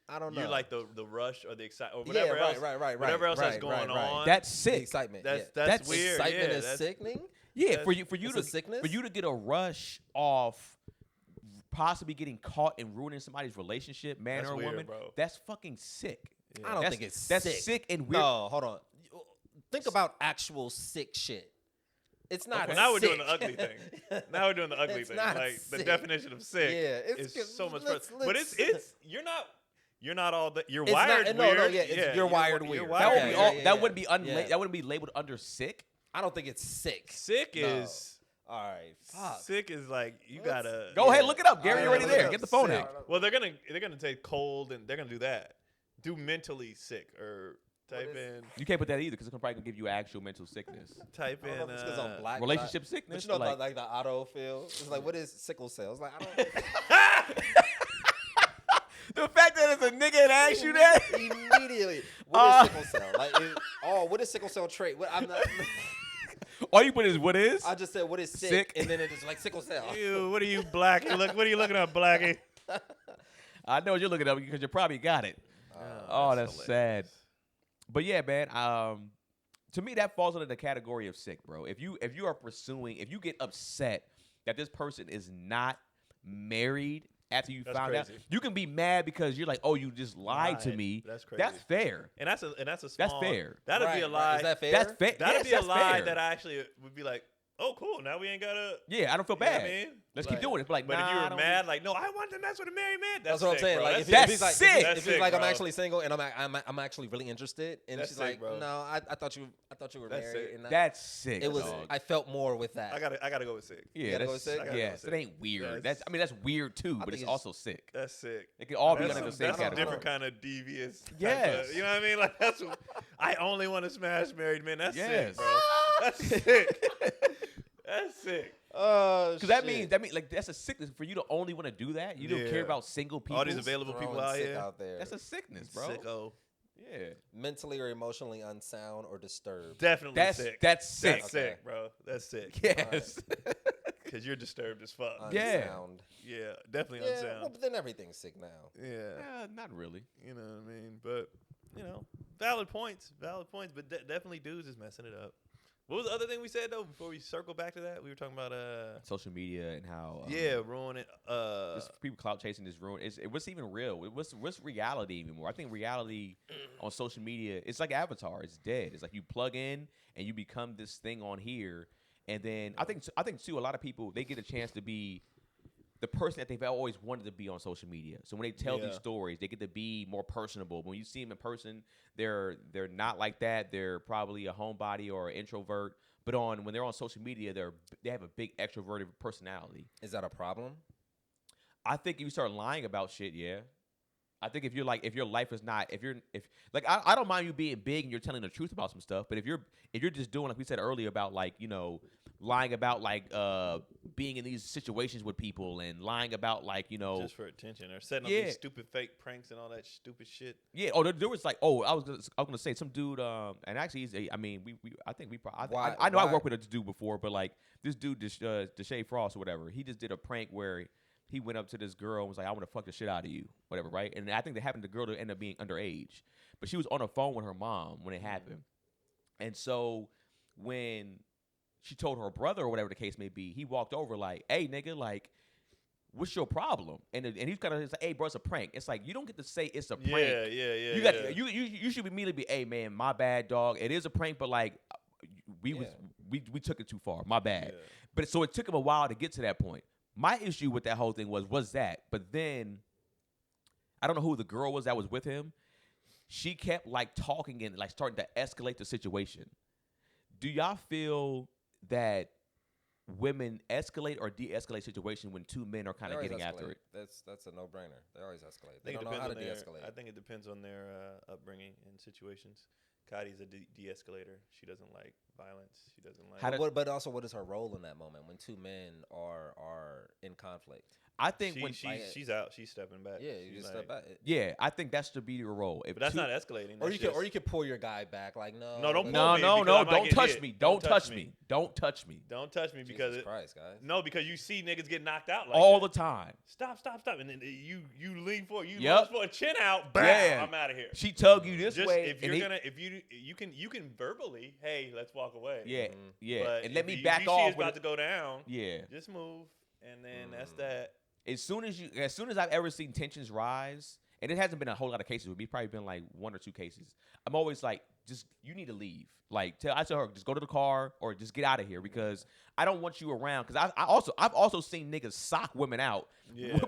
I don't know. You like the rush or the excitement or Yeah, whatever else. right, Whatever else that's right, going right. on. That's The sick. excitement. That's yeah. That's weird. Excitement yeah, is that's, sickening. Yeah, for you It's to a sickness? for you to get a rush off possibly getting caught and ruining somebody's relationship, man That's or weird, woman, bro. that's fucking sick. I don't That's- think it's that's sick. sick and weird. No, hold on. Think about actual sick shit. It's not. Well, now we're doing sick. the ugly thing. Now we're doing the ugly It's thing. not Like the sick. definition of sick Yeah, is so much. let's- But it's you're not all that. You're It's not- wired no, weird. no, yeah, it's- you're wired You're weird. wired That would Yeah, be yeah, all, yeah, that yeah. wouldn't be Yeah. that wouldn't be labeled under sick. I don't think it's sick. Sick No. is All right. Fuck. sick is like you Let's- gotta Go ahead, look it up, Gary. All You're right, already look there. up Get the phone sick. out. Well, they're gonna take cold and they're gonna do that. Do mentally sick or type in You can't put that either because it's probably gonna give you actual mental sickness, type I don't in know if it's 'cause I'm black. relationship But sickness. you know, like, like the auto field. It's like, what is sickle cell? It's like, I don't. the fact that it's a nigga that asked you that. Immediately. What is sickle cell? Like, what is sickle cell trait? What, I'm not. All you put is what is. I just said, what is sick? Sick. And then it's just like sickle cell. Ew, what are you black? What are you looking at, Blackie? I know what you're looking up because you probably got it. Oh, that's sad. But yeah, man. To me, that falls under the category of sick, bro. If you get upset that this person is not married after you That's found out, crazy. you can be mad because you're like, oh, you just lied to Lied. me. That's crazy. That's fair. And that's a small. fair. That'd be a lie. Is that fair? That's fair. That'd Yes, be a that's lie fair. that I actually would be like, oh, cool. Now we ain't gotta. Yeah, I don't feel You know what bad. I mean? Let's Like- keep doing it. But But nah, if you I were don't mad, like, no, I want to mess with a married man. That's what I'm sick, saying. bro. Like, That's if That's he's like, sick. if That's he's sick, like, I'm bro. actually single and I'm actually really interested, and That's she's sick, like, bro. no, I thought you were That's married, sick. and That's sick. it was. dog. I felt more with that. I gotta go with sick. Yeah, gotta go that's with sick? I gotta go yes. with It sick. ain't weird. That's- That's weird too, but think it's it's- also sick. That's sick. It can all be That's under the some, same that's some category. different kind of devious. type Yes. of- you know what I mean? Like that's. I only want to smash married men. That's Yes. sick, bro. That's sick. That's sick. Because that means like that's a sickness for you to only want to do that. You don't care Yeah. about single people. All these available people out here. out there. That's a sickness, bro. Sicko. Yeah, mentally or emotionally unsound or disturbed. Definitely that's sick. that's sick. That's sick, bro. That's sick. Yes. Because you're disturbed as fuck. Yeah. Unsound. Yeah, definitely Yeah, unsound. well, but then everything's sick now. Yeah, Not really. you know what I mean. But valid points, But definitely, dudes is messing it up. What was the other thing we said though before we circle back to that? We were talking about Social media and how ruin it. just people clout chasing this ruin. What's even real? What's reality anymore? I think reality on social media, it's like Avatar. It's dead. It's like you plug in and you become this thing on here, and then I think too a lot of people they get a chance to be the person that they've always wanted to be on social media. So when they tell these stories, they get to be more personable. When you see them in person, they're not like that. They're probably a homebody or an introvert. But when they're on social media, they have a big extroverted personality. Is that a problem? I think if you start lying about shit, yeah. I think if your life is not I don't mind you being big and you're telling the truth about some stuff, but if you're just doing like we said earlier about lying about being in these situations with people and lying about just for attention or setting up these stupid fake pranks and all that stupid shit. Yeah. Oh, there was I was gonna say some dude. And actually, I know I worked with a dude before, but like this dude, Deshae Frost or whatever, he just did a prank where he went up to this girl and was like, "I want to fuck the shit out of you," whatever, right? And I think that happened to the girl to end up being underage, but she was on the phone with her mom when it happened, and so when she told her brother or whatever the case may be, he walked over like, "Hey, nigga, like, what's your problem?" And he's kind of like, "Hey, bro, it's a prank." It's like you don't get to say it's a prank. Yeah. You should immediately be, "Hey, man, my bad, dog. It is a prank, but like, we took it too far. My bad." Yeah. But so it took him a while to get to that point. My issue with that whole thing was that, but then I don't know who the girl was that was with him. She kept like talking and like starting to escalate the situation. Do y'all feel that women escalate or de-escalate situation when two men are kind of getting after it? That's a no-brainer. They always escalate. I They think don't know how to I de-escalate. think it depends on their upbringing and situations. Kadi's a de-escalator. She doesn't like violence. She doesn't like. But also, what is her role in that moment when two men are in conflict? I think she's out, she's stepping back. Yeah, you just step back. Yeah, I think that's to be your role. But that's not escalating. Or you could pull your guy back. Like no, No, don't like, pull me because I might don't get touch hit. me. Don't touch me. Don't touch me. Don't touch me because Jesus Christ, guys. no, because you see niggas get knocked out like All that. the time. Stop, and then you lean for Yep. lunge for a chin out. Bam, Yeah. I'm out of here. She tug you this Just way. if you can verbally, hey, let's walk away. Yeah, yeah. But And let if me you back see off. it's about to go down. Yeah. Just move, and then that's that. As soon as I've ever seen tensions rise, and it hasn't been a whole lot of cases with me, probably been like one or two cases. I'm always like, you need to leave. Like, I tell her, just go to the car or just get out of here because I don't want you around. Because I've also seen niggas sock women out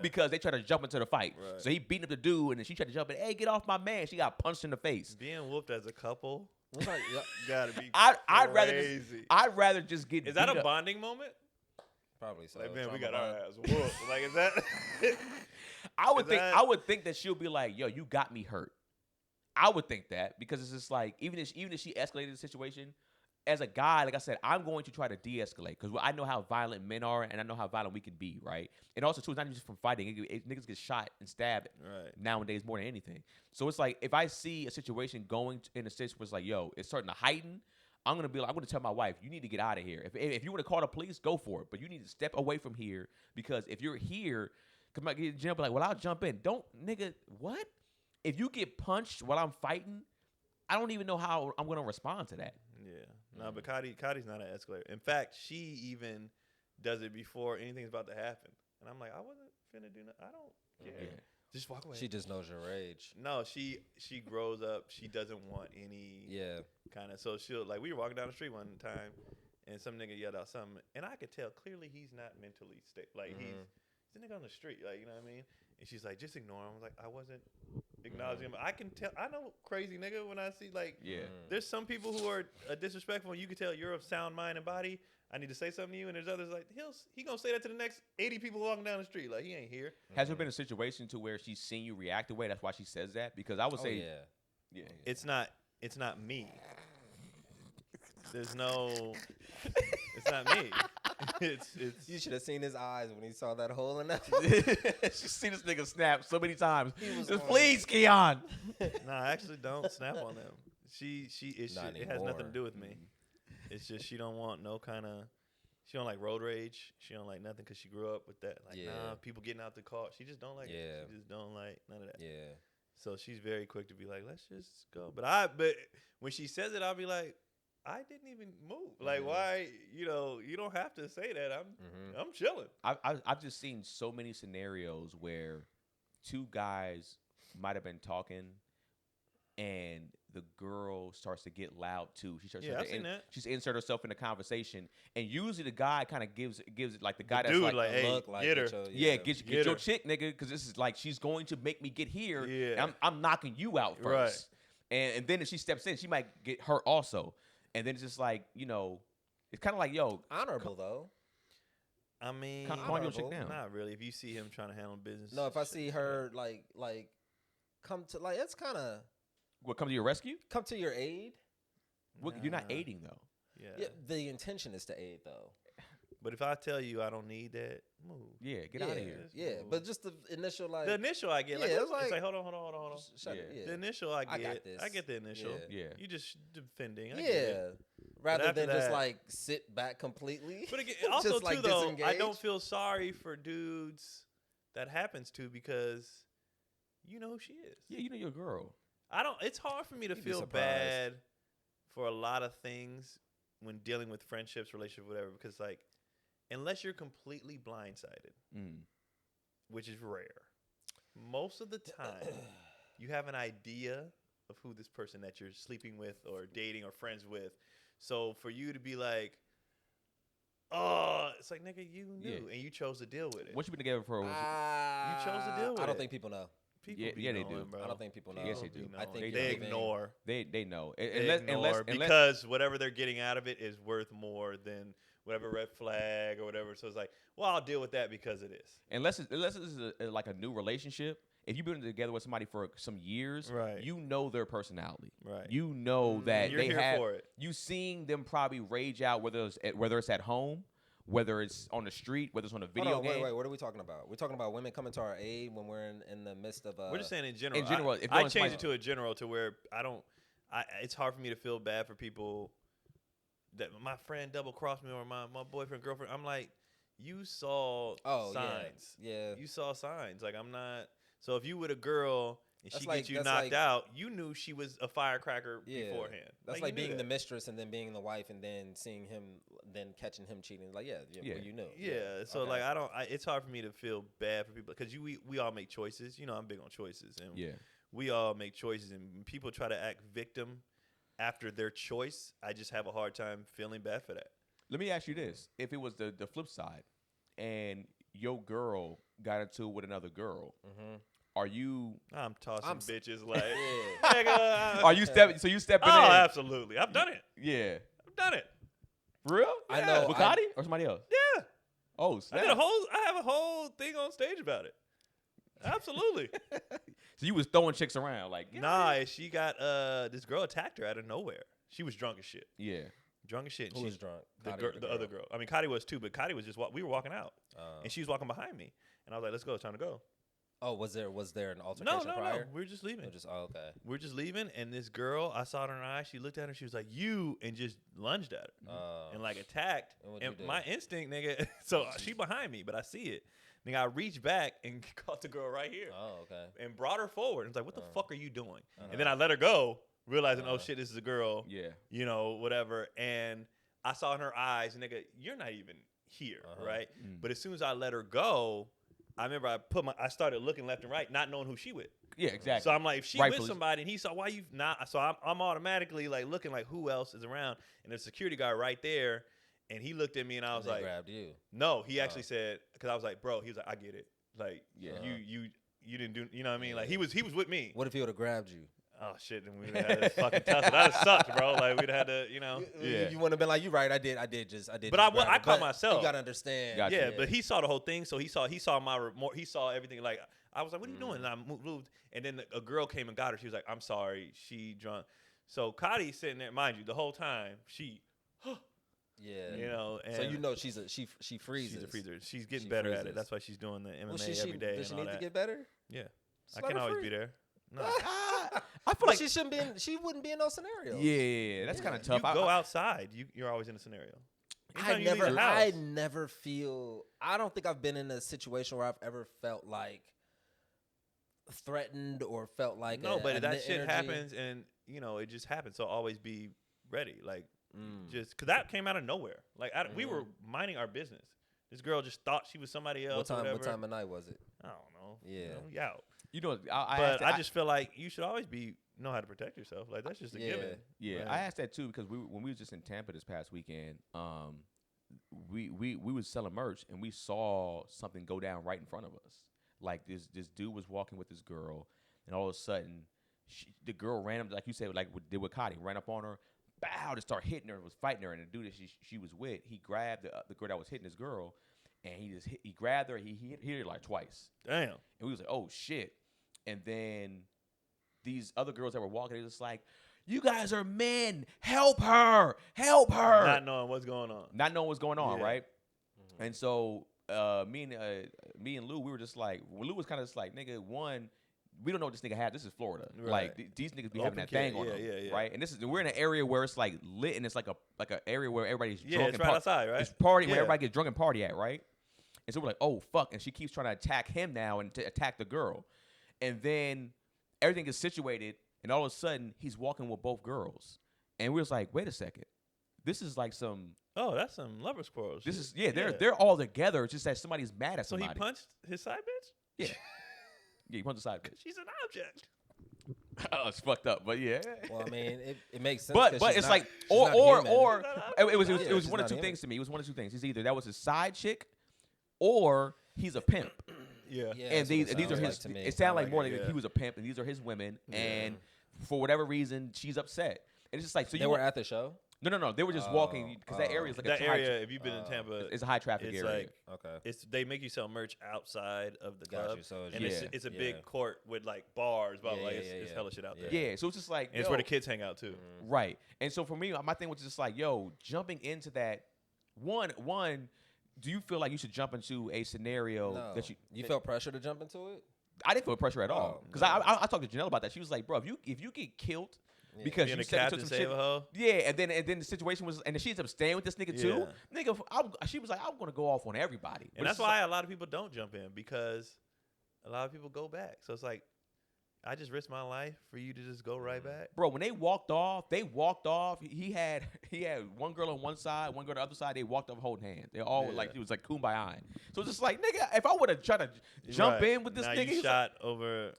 because they try to jump into the fight. Right. So he beat up the dude, and then she tried to jump in. Hey, get off my man! She got punched in the face. Being whooped as a couple It's like, gotta be. I'd crazy. rather just get. Is that beat a up. bonding moment? probably so. Like, man, we Trauma got our bond. ass whooped. Like, is that? I would think that she'll be like, yo, you got me hurt. I would think that because it's just like even if she escalated the situation, as a guy, like I said, I'm going to try to de-escalate because I know how violent men are and I know how violent we can be, right? And also too, it's not even just from fighting. Niggas get shot and stabbed nowadays more than anything. So it's like if I see a situation going in a situation where it's like, yo, it's starting to heighten. I'm gonna tell my wife, you need to get out of here. If you want to call the police, go for it. But you need to step away from here because if you're here, come out get jump like, well, I'll jump in. Don't nigga, what? If you get punched while I'm fighting, I don't even know how I'm gonna respond to that. Yeah, no, but Kadi's not an escalator. In fact, she even does it before anything's about to happen, and I'm like, I wasn't finna do nothing. I don't care. Yeah. Just walk away. She just knows your age. No, she grows up. She doesn't want any kind of. So she'll like we were walking down the street one time, and some nigga yelled out something, and I could tell clearly he's not mentally stable. Like he's a nigga on the street, like, you know what I mean? And she's like, just ignore him. I was like, I wasn't acknowledging him. I can tell. I know crazy nigga when I see like. There's some people who are disrespectful. And you can tell you're of sound mind and body. I need to say something to you, and there's others like he gonna say that to the next 80 people walking down the street. Like he ain't here. Has there been a situation to where she's seen you react away? That's why she says that. Because I would say, It's not me. There's no. It's not me. It's. You should have seen his eyes when he saw that hole in that. She's seen this nigga snap so many times. Just please, Keon. No, I actually don't snap on them. It has nothing to do with me. It's just she don't want no kind of. She don't like road rage. She don't like nothing because she grew up with that. Like nah, people getting out the car. She just don't like it. She just don't like none of that. Yeah. So she's very quick to be like, let's just go. But when she says it, I'll be like, I didn't even move. Like why? You don't have to say that. I'm chilling. I've just seen so many scenarios where two guys might have been talking, and the girl starts to get loud too. She starts I've seen that. She's insert herself in the conversation, and usually the guy kind of gives it like the guy the that's dude, like hey, look, like get her. get your chick, nigga, because this is like she's going to make me get here. Yeah. I'm knocking you out first, and then if she steps in, she might get hurt also. And then it's just like, it's kind of like, Honorable though. I mean, calm your chick down. Not really. If you see him trying to handle business. No, if I see her like come to like it's kind of What, come to your rescue? come to your aid. You're not aiding though. Yeah, the intention is to aid though. But if I tell you I don't need that, move. Yeah, get out of here. Yeah, but just the initial The initial I get. Like, Yeah, it's it's like, like- hold on. The initial I get. I got this. I get the initial. Yeah. You just defending. I Yeah. get it. Rather after than just that- like sit back completely. But again, also Just, like, too though, I disengage. don't feel sorry for dudes that happens to because you know who she is. Yeah, you know your girl. It's hard for me to You'd be feel surprised. bad for a lot of things when dealing with friendships, relationships, whatever, because like unless you're completely blindsided, which is rare, most of the time you have an idea of who this person that you're sleeping with or dating or friends with. So for you to be like, oh, it's like, nigga, you knew and you chose to deal with it. Once you've been together for you chose to deal with it. I don't think people know. People Yeah, be they knowing, do. bro. I don't think people know. Yes, they do. I think they you're ignore. They know. They ignore because whatever they're getting out of it is worth more than whatever red flag or whatever. So it's like, well, I'll deal with that because it is. Unless it's like a new relationship. If you've been together with somebody for some years, Right. you know their personality. Right. You know that You're they here have. for it. You seeing them probably rage out whether it's at home, whether it's on the street, whether it's on a video Hold on, game. wait. What are we talking about? We're talking about women coming to our aid when we're in the midst of. We're just saying in general. in general, if I you're changed on it to a general to where it's hard for me to feel bad for people that my friend double crossed me or my boyfriend, girlfriend. I'm like, you saw signs. Yeah. You saw signs. Like I'm not. So if you with a girl and That's she like- gets you that's knocked like- out, you knew she was a firecracker Yeah. beforehand. That's you like knew being that. the mistress and then being the wife and then seeing him, then catching him cheating. Like, well, you knew. Yeah, so Okay. like it's hard for me to feel bad for people because we all make choices. You know, I'm big on choices, and we all make choices. And when people try to act victim after their choice, I just have a hard time feeling bad for that. Let me ask you this: if it was the flip side, and your girl got into it with another girl, are you I'm tossing I'm bitches like, Yeah. nigga. are you stepping? So you stepping Oh, in? absolutely. I've done it. Yeah, I've done it. real? I know. With Gotti or somebody else? Yeah. Oh, I snap. have a whole thing on stage about it. Absolutely. So you was throwing chicks around like Nah, she got this girl attacked her out of nowhere. She was drunk as shit. Yeah. Drunk as shit. Who was drunk? The, Gotti girl, or the other girl. I mean, Cotty was too, but Cotty was just we were walking out, Oh. and she was walking behind me, and I was like, "Let's go, it's time to go." Oh, was there an No, altercation no, prior? no. We're just leaving. Or just okay. We're just leaving, and this girl, I saw it in her eye. She looked at her, she was like, "You," and just lunged at her and like attacked. And what'd And you do? my instinct, nigga. So she behind me, but I see it. Nigga, I reached back and caught the girl right here. Oh, okay. And brought her forward. And it's like, what the fuck are you doing? And then I let her go, realizing, oh shit, this is a girl. Yeah. You know, whatever. And I saw in her eyes, nigga, you're not even here, right? But as soon as I let her go, I remember I started looking left and right, not knowing who she with. Yeah, exactly. So I'm like, if she Rightfully- with somebody, and he saw why you not. So I'm automatically like looking like who else is around, and there's a security guard right there, And he looked at me and I was They like, grabbed you. no, he actually said, because I was like, bro, he was like, I get it. Like, Yeah. you didn't do, you know what I mean? Yeah. Like, he was with me. What if he would have grabbed you? Oh, shit, then we would have had this fucking tussle. That sucked, bro. Like, we'd have had to, you know. Yeah. You wouldn't have been like, you right, I did. But just I grab it. caught But myself. You gotta understand. Gotcha. Yeah, but he saw the whole thing, so he saw my remorse. He saw everything. Like, I was like, what are you doing? And I moved, and then a girl came and got her. She was like, I'm sorry, she drunk. So Cotty's sitting there, mind you, the whole time, she, Yeah. you know. And So you know she freezes. she's a freezer. She's getting She better at freezes. it. That's why she's doing the MMA Well, every day does she and all need that. to get better? Yeah, Just I let can't her always free. be there. No. I feel But like she shouldn't be. She wouldn't be in those scenarios. yeah, that's kind of tough. You go outside, you're always in a scenario. I Anytime you leave the I house- never feel. I don't think I've been in a situation where I've ever felt like threatened or felt like no, but that shit energy. happens, and you know it just happens. So always be ready, like just because that came out of nowhere. Like we were minding our business. This girl just thought she was somebody else. What What time of night was it? I don't know. Yeah. you know, you out. You know, But I just feel like you should always know how to protect yourself. Like that's just a given. Yeah, Right. I asked that too because when we was just in Tampa this past weekend, we was selling merch and we saw something go down right in front of us. Like this dude was walking with this girl, and all of a sudden, the girl ran up, like you said, like did with Cotty, ran up on her, bow, to start hitting her, was fighting her, and the dude that she was with, he grabbed the girl that was hitting this girl, and he grabbed her, he hit her like twice. Damn. And we was like, oh shit. And then these other girls that were walking, they was just like, you guys are men. Help her. Help her. Not knowing what's going on. Not knowing what's going on, Yeah. right? And so me and Lou, we were just like, Lou was kind of just like, nigga, one, we don't know what this nigga had. This is Florida. Right. Like these niggas be having Open that thing carry. on Yeah, them, yeah. right? And we're in an area where it's like lit, and it's like a area where everybody's Yeah, drunk it's and right outside, right? It's party where Yeah. everybody gets drunk and party at, right? And so we're like, oh fuck, and she keeps trying to attack him now and to attack the girl, and then everything gets situated, and all of a sudden he's walking with both girls, and we was like, wait a second, this is like some. Oh, that's some lovers quarrels. This is they're all together. It's just that somebody's mad at So somebody. he punched his side bitch? Yeah, he punched the side bitch. She's an object. Oh, it's fucked up, but yeah. Well, I mean, it makes sense. But 'cause but she's it's not- like she's not human. or it was Yeah, it was she's one of not two human. things to me. It was one of two things. It's either that was his side chick, or he's a pimp. Yeah. Yeah, And that's what these it these are sounds his. like to me. It sounded like like more it, like yeah. he was a pimp, and these are his women, and for whatever reason, she's upset. And it's just like so They you were at the show. no. They were just walking because that area is like That a area, if you've been in Tampa, it's a high traffic it's area. like Okay. they make you sell merch outside of the Got club, you, so it's and just- it's a yeah. big court with like bars, blah blah. Yeah, blah. yeah, It's yeah. hella shit out there. yeah, so it's just like And it's where the kids hang out too. right. And so for me, my thing was just like, yo, jumping into that one. Do you feel like you should jump into a scenario No. that You felt pressure to jump into it? I didn't feel pressure at all Oh, because no. I talked to Janelle about that. She was like, bro, if you get killed because Being you a said captain, took some save shit, a hoe. yeah, and then the situation was, and then she ends up staying with this nigga too. Nigga, she was like, I'm gonna go off on everybody, But And that's it's just why a lot of people don't jump in, because a lot of people go back. So it's like, I just risked my life for you to just go right back. bro, when they walked off. He had one girl on one side, one girl on the other side. They walked off holding hands. They all like it was like kumbaya. So it's just like, nigga, if I would have tried to jump Right. in with this now nigga, you he was shot over.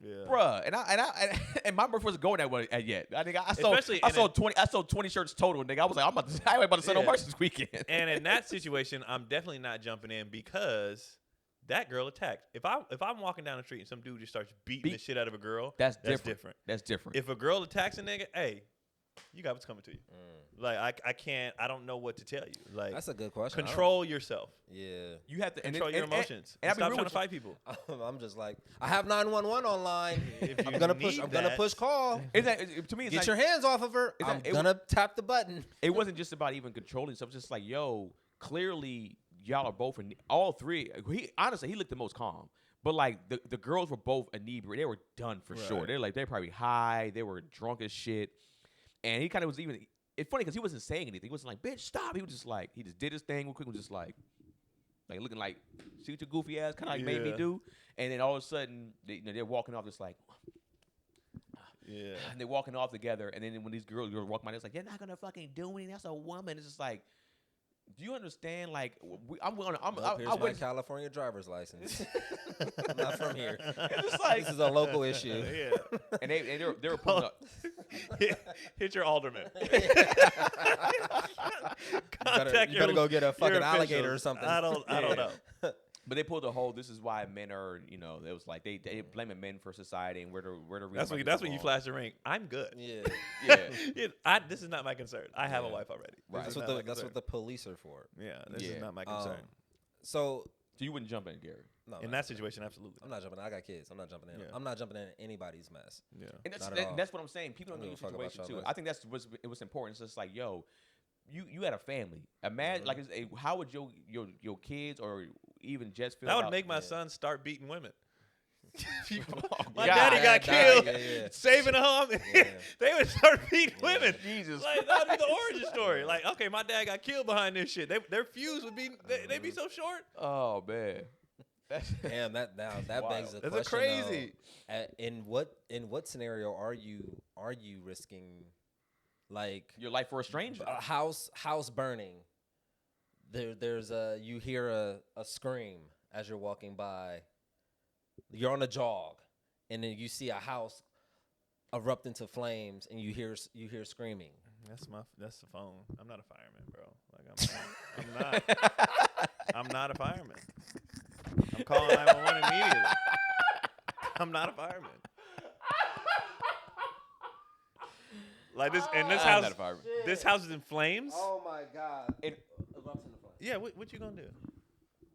Yeah. like, bruh, and my birth wasn't going that way yet. I think Especially I in sold 20 shirts total, nigga. I was like, I ain't about to sell no Yeah. merch this weekend. And in that situation, I'm definitely not jumping in because that girl attacked. If I'm walking down the street and some dude just starts beating the shit out of a girl, That's different. different. That's different. If a girl attacks a nigga, hey, you got what's coming to you. Like I can't. I don't know what to tell you. Like That's a good question. I don't- control yourself. Yeah. you have to Control your emotions. and I'll be Stop real trying with to fight people. I'm just like, I have 911 online. If I'm you gonna push. need I'm gonna that- push call. to me, it's Get like, your hands off of her. It's I'm like- it- gonna tap the button. it wasn't just about even controlling stuff. It's just like, yo, clearly y'all are both all three. He looked the most calm. But like the girls were both inebriated. They were done for sure. They're probably high. They were drunk as shit. And he kind of was even. It's funny because he wasn't saying anything. He wasn't like, bitch, stop. He was just like, he just did his thing real quick. Was just like looking like, see what your goofy ass kind of like made me Yeah. do. And then all of a sudden, they're walking off just like. Yeah. And they're walking off together, and then when these girls walk by, it's like, you're not gonna fucking do anything. That's a woman. It's just like, do you understand? Like, I'm Nope, here's I my went. California driver's license. I'm not from here. It's like, This is a local issue. Yeah. and they were pulling up. Hit your alderman. You better go get a fucking your alligator or officials. something. I don't know. But they pulled the whole. This is why men are. It was like they blaming men for society and where the That's when you flash the ring. I'm good. Yeah. This is not my concern. I have a wife already. Right. This That's is not my what concern. the police are for. Yeah, this Yeah. is not my concern. So So you wouldn't jump in, Gary. no, In that situation, absolutely. I'm not jumping in. I got kids. I'm not jumping in. Yeah. I'm not jumping in anybody's mess. Yeah. And Not at all. that's what I'm saying. People don't I know don't the give a fuck about situation y'all too. mess. I think that's what's important. It's just like, yo, you had a family. Imagine like, how would your kids or even Jess feel? That would about- make my son start beating women. My God. daddy got Yeah, killed yeah. saving a home. Yeah. They would start beating Yeah. women. Jesus. Like that would be the origin story. Like, okay, my dad got killed behind this shit. Their fuse would be they'd be so short. Oh man. Damn, that Wild. begs the That's question. crazy. Though, in what scenario are you risking, like Your life for a stranger. a house burning? There's you hear a scream as you're walking by. You're on a jog, and then you see a house erupt into flames, and you hear screaming. That's the phone. I'm not a fireman, bro. Like I'm not a fireman. I'm calling 911 immediately. I'm not a fireman. Like this, and this I'm house, not a fireman. this house is in flames. Oh my God! It- erupts into flames. Yeah, what you gonna do?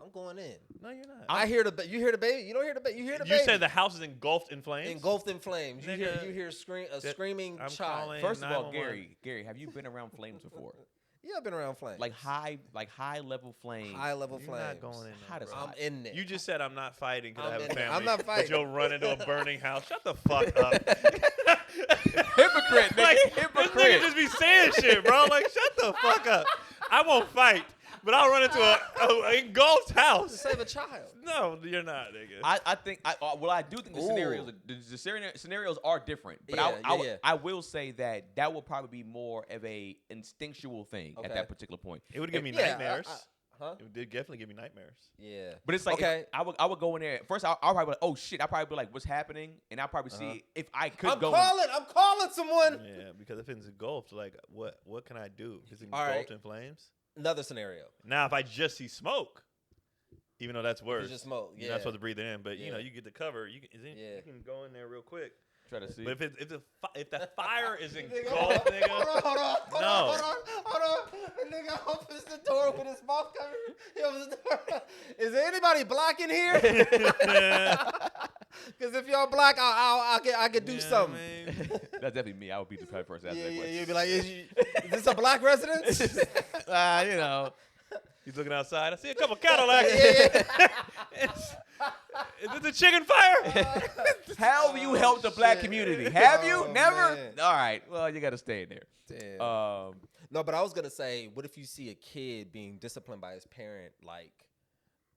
I'm going in. No, you're not. I hear the you hear the baby. You don't hear the baby. You hear the You baby. said the house is engulfed in flames. Engulfed in flames. You Nigga, hear screaming I'm child. calling First of all, 911. Gary, have you been around flames before? Yeah, I've been around flames. Like high level flames. high level You're flames. not going in Hot there, as bro. I'm in there. You just said I'm not fighting because I I'm have a in there. family. I'm not But fighting. you'll run into a burning house. Shut the fuck up. Hypocrite, nigga. Like, this Hypocrite. nigga just be saying shit, bro. Like, shut the fuck up. I won't fight, but I'll run into a engulfed to house. save a child. No, you're not, nigga. I think I do think the scenarios Ooh. the scenarios are different, but Yeah. I will say that will probably be more of a instinctual thing Okay. at that particular point. It would give me Yeah, nightmares. Huh? It did definitely give me nightmares. Yeah. But it's like Okay. I would go in there first. I'll probably be like, oh shit. I'll probably be like, what's happening? And I'll probably see if I could I'm go. calling someone. Yeah, because if it's engulfed, like, what can I do? If it's All engulfed right. in flames. Another scenario. Now, if I just see smoke, even though that's worse, You just smoke. you're Yeah. not supposed to breathe it in. But you know, Yeah. you get the cover. You can, Yeah. you can go in there real quick. Try to see. But if the fire is Nigga, engulfed, nigga, hold on. No. Hold on. The nigga opens the door with his mouth covered. He opens the door. Is there anybody black in here? Because if y'all black, I could do Yeah, something. man. That's definitely me. I would be the type of person to ask Yeah, that yeah, question. you'd be like, is this a black residence? You know. He's looking outside. I see a couple Cadillacs. Yeah. Is this a chicken fire? Have you helped the black community? Have you? Oh, Never? man. All right. Well, you got to stay in there. Damn. No, but I was gonna say, what if you see a kid being disciplined by his parent, like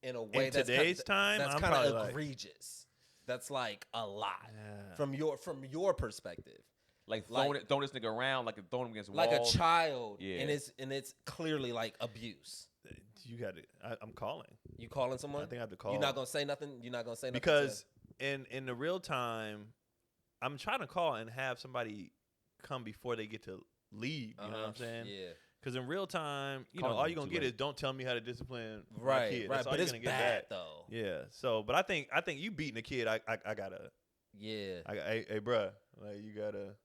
in a way In that's today's time, that's I'm kind probably of like- egregious. That's like a lot Yeah. from your perspective, Like Like- throwing this nigga around, like throwing him against like a walls. child, Yeah. and it's clearly like abuse. You got it. I'm calling. You calling someone? I think I have to call. You're not gonna say nothing. You're not gonna say nothing Because in the real time, I'm trying to call and have somebody come before they get to leave. You know what I'm saying? Yeah. Because in real time, you Calling know, all them you're gonna too get late. is don't tell me how to discipline my Right. kid. Right. That's all But you're it's gonna get bad back. though. Yeah. So, but I think you beating a kid. I gotta. Yeah. Hey, bruh, like you gotta.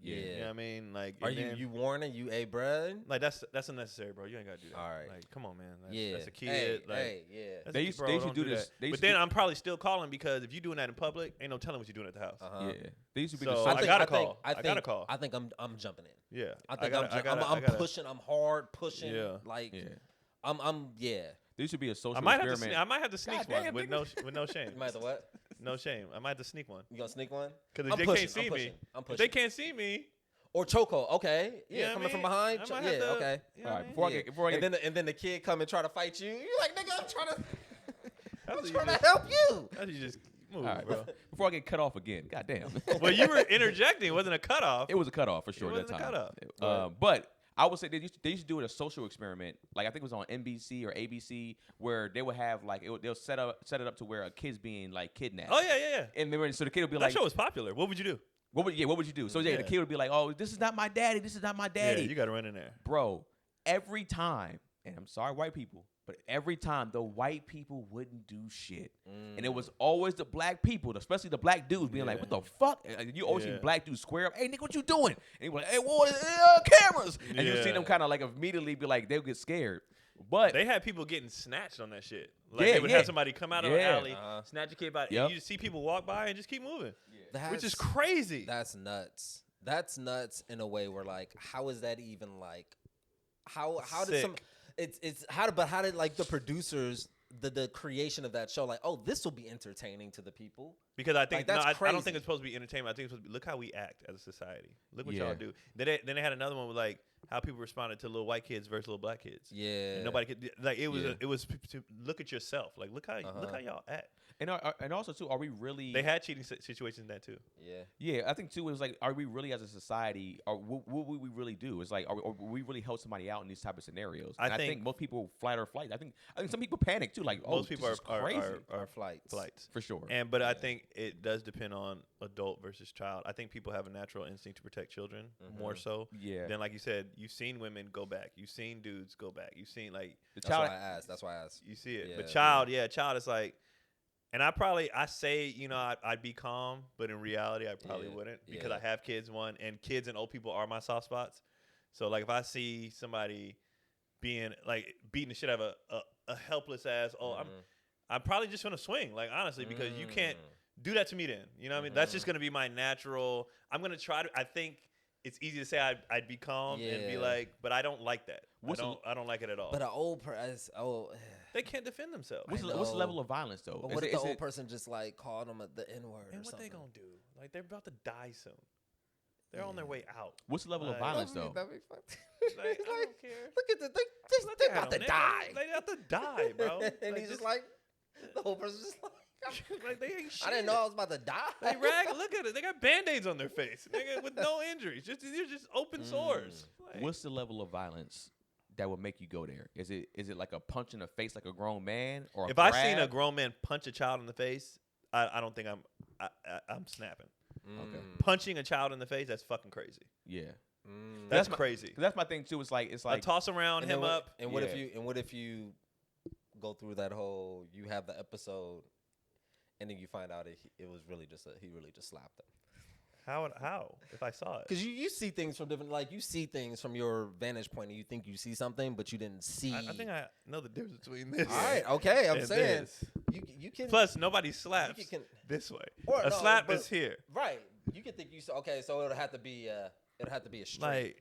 Yeah. You know what I mean? Like, Are and you then- you warning you, hey, bruh? Like that's unnecessary, bro. You ain't gotta do that. All right. Like, come on, man. That's, Yeah. That's a kid. Hey, like, hey, yeah. that's They a used- bro, they used to don't do this. that. They used But to then do- I'm probably still calling because if you're doing that in public, ain't no telling what you're doing at the house. Uh-huh. Yeah. They used to be So, the I social- gotta call. I think, gotta call. I think I'm jumping in. Yeah. I think gotta- I'm gotta- pushing. I'm hard pushing. Yeah. Like Yeah. I'm yeah. There used to be a social I might experiment. have to sneak God one damn, with no shame. You might have to what? No shame. I might have to sneak one You gonna sneak one? because if I'm they pushing, can't see I'm pushing, me, I'm if pushing. they can't see me, Or chokehold. Okay. you Yeah, know what I coming from mean? behind. I Cho- might yeah. have to- Okay. you know All what I right, mean? before I Yeah. get before I And get then the kid come and try to fight you. You're like, nigga, I'm trying to That's I'm what trying to help you. That's you just move, all right, bro. before I get cut off again. God damn. Well, you were interjecting. It wasn't a cutoff. It was a cutoff for sure It at that wasn't a time. cutoff. But I would say they used to do it a social experiment. Like I think it was on NBC or ABC where they would have like they'll set it up to where a kid's being like kidnapped. Oh yeah. And so the kid would be That like, show was popular. What would you do? what would you do? So yeah, the kid would be like, oh, this is not my daddy. This is not my daddy. Yeah, you got to run in there, bro. Every time, and I'm sorry, white people, but every time the white people wouldn't do shit, and it was always the black people, especially the black dudes, being like, "What the fuck?" And you always see black dudes square up, "Hey, nigga, what you doing?" And he was like, "Hey, what? Cameras!" And you see them kind of like immediately be like, they'll get scared. But they had people getting snatched on that shit. Like they would have somebody come out of an alley, snatch a kid by, and you just see people walk by and just keep moving, which is crazy. That's nuts. That's nuts in a way where like, how is that even like? How did some? How did like the producers, the creation of that show, like, oh, this will be entertaining to the people? Because I think like, I don't think it's supposed to be entertainment. I think it's supposed to be, look how we act as a society. Look what y'all do. Then they had another one with like how people responded to little white kids versus little black kids. Yeah, and nobody could like it was to look at yourself. Like look how y'all act. And also too, are we really? They had cheating situations in that too. Yeah. I think too, it was like, are we really as a society? Or what would we really do? It's like, are we really help somebody out in these type of scenarios? And I think most people flight or flight. I think some people panic too. Like, most people are crazy. Are flights for sure. But I think it does depend on adult versus child. I think people have a natural instinct to protect children more so. Yeah. Then like you said, you've seen women go back. You've seen dudes go back. You've seen like the child. That's why I asked. You see it, but child is like. And I say, I'd be calm, but in reality, I probably wouldn't because I have kids, and kids and old people are my soft spots. So, like, if I see somebody being, like, beating the shit out of a helpless ass, I'm probably just going to swing, like, honestly, because you can't do that to me then. You know what I mean? That's just going to be my natural. I'm going to try to, I think it's easy to say I'd be calm and be like, but I don't like that. I don't like it at all. But an old person, they can't defend themselves. What's the level of violence though? But what if the old person just like called them the N-word? And or what something? they gonna do? Like they're about to die soon. They're on their way out. What's the level of violence though? Like, I don't care. Look at they about to die. They about to die, bro. And he's just like, the whole person's just like. Like they ain't shit. I didn't know I was about to die. They look at it. They got Band-Aids on their face, nigga, with no injuries. They're just open sores. Like, what's the level of violence that would make you go there? Is it like a punch in the face like a grown man, or if I seen a grown man punch a child in the face, I don't think I'm snapping. Okay. Punching a child in the face, that's fucking crazy. Yeah. That's crazy. That's my thing too. It's like I toss around him up. And what if you go through that whole, you have the episode, and then you find out it was really just he really just slapped him. How? If I saw it? Because you see things from different, like you see things from your vantage point, and you think you see something, but you didn't see. I think I know the difference between this. All right, okay, I'm saying you can. Plus, nobody slaps this way. Or, slap is here. Right. You can think you saw. Okay, so it'll have to be a straight.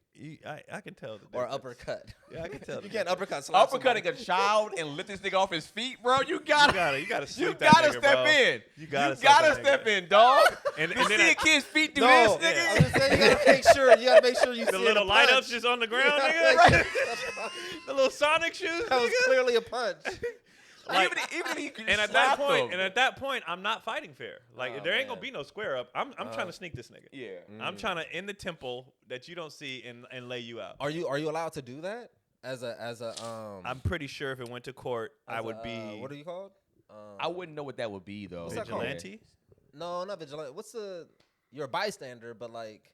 Like I can tell the difference. Or uppercut. Yeah, I can tell. You can't uppercut. Uppercutting a child and lift this nigga off his feet, bro. You gotta sweep that nigga, step bro. in. You gotta step in, dog. And you then see a kid's feet do this, nigga. Yeah. I'm just saying, you gotta make sure you the see little light ups just on the ground, nigga. The little Sonic shoes. That was clearly a punch. Like, even he and at that point, I'm not fighting fair. Like there ain't gonna be no square up. I'm trying to sneak this nigga. Yeah. I'm trying to in the temple that you don't see and lay you out. Are you allowed to do that as a I'm pretty sure if it went to court, I would be. What are you called? I wouldn't know what that would be though. What's that called? Vigilante? No, not vigilante. You're a bystander, but like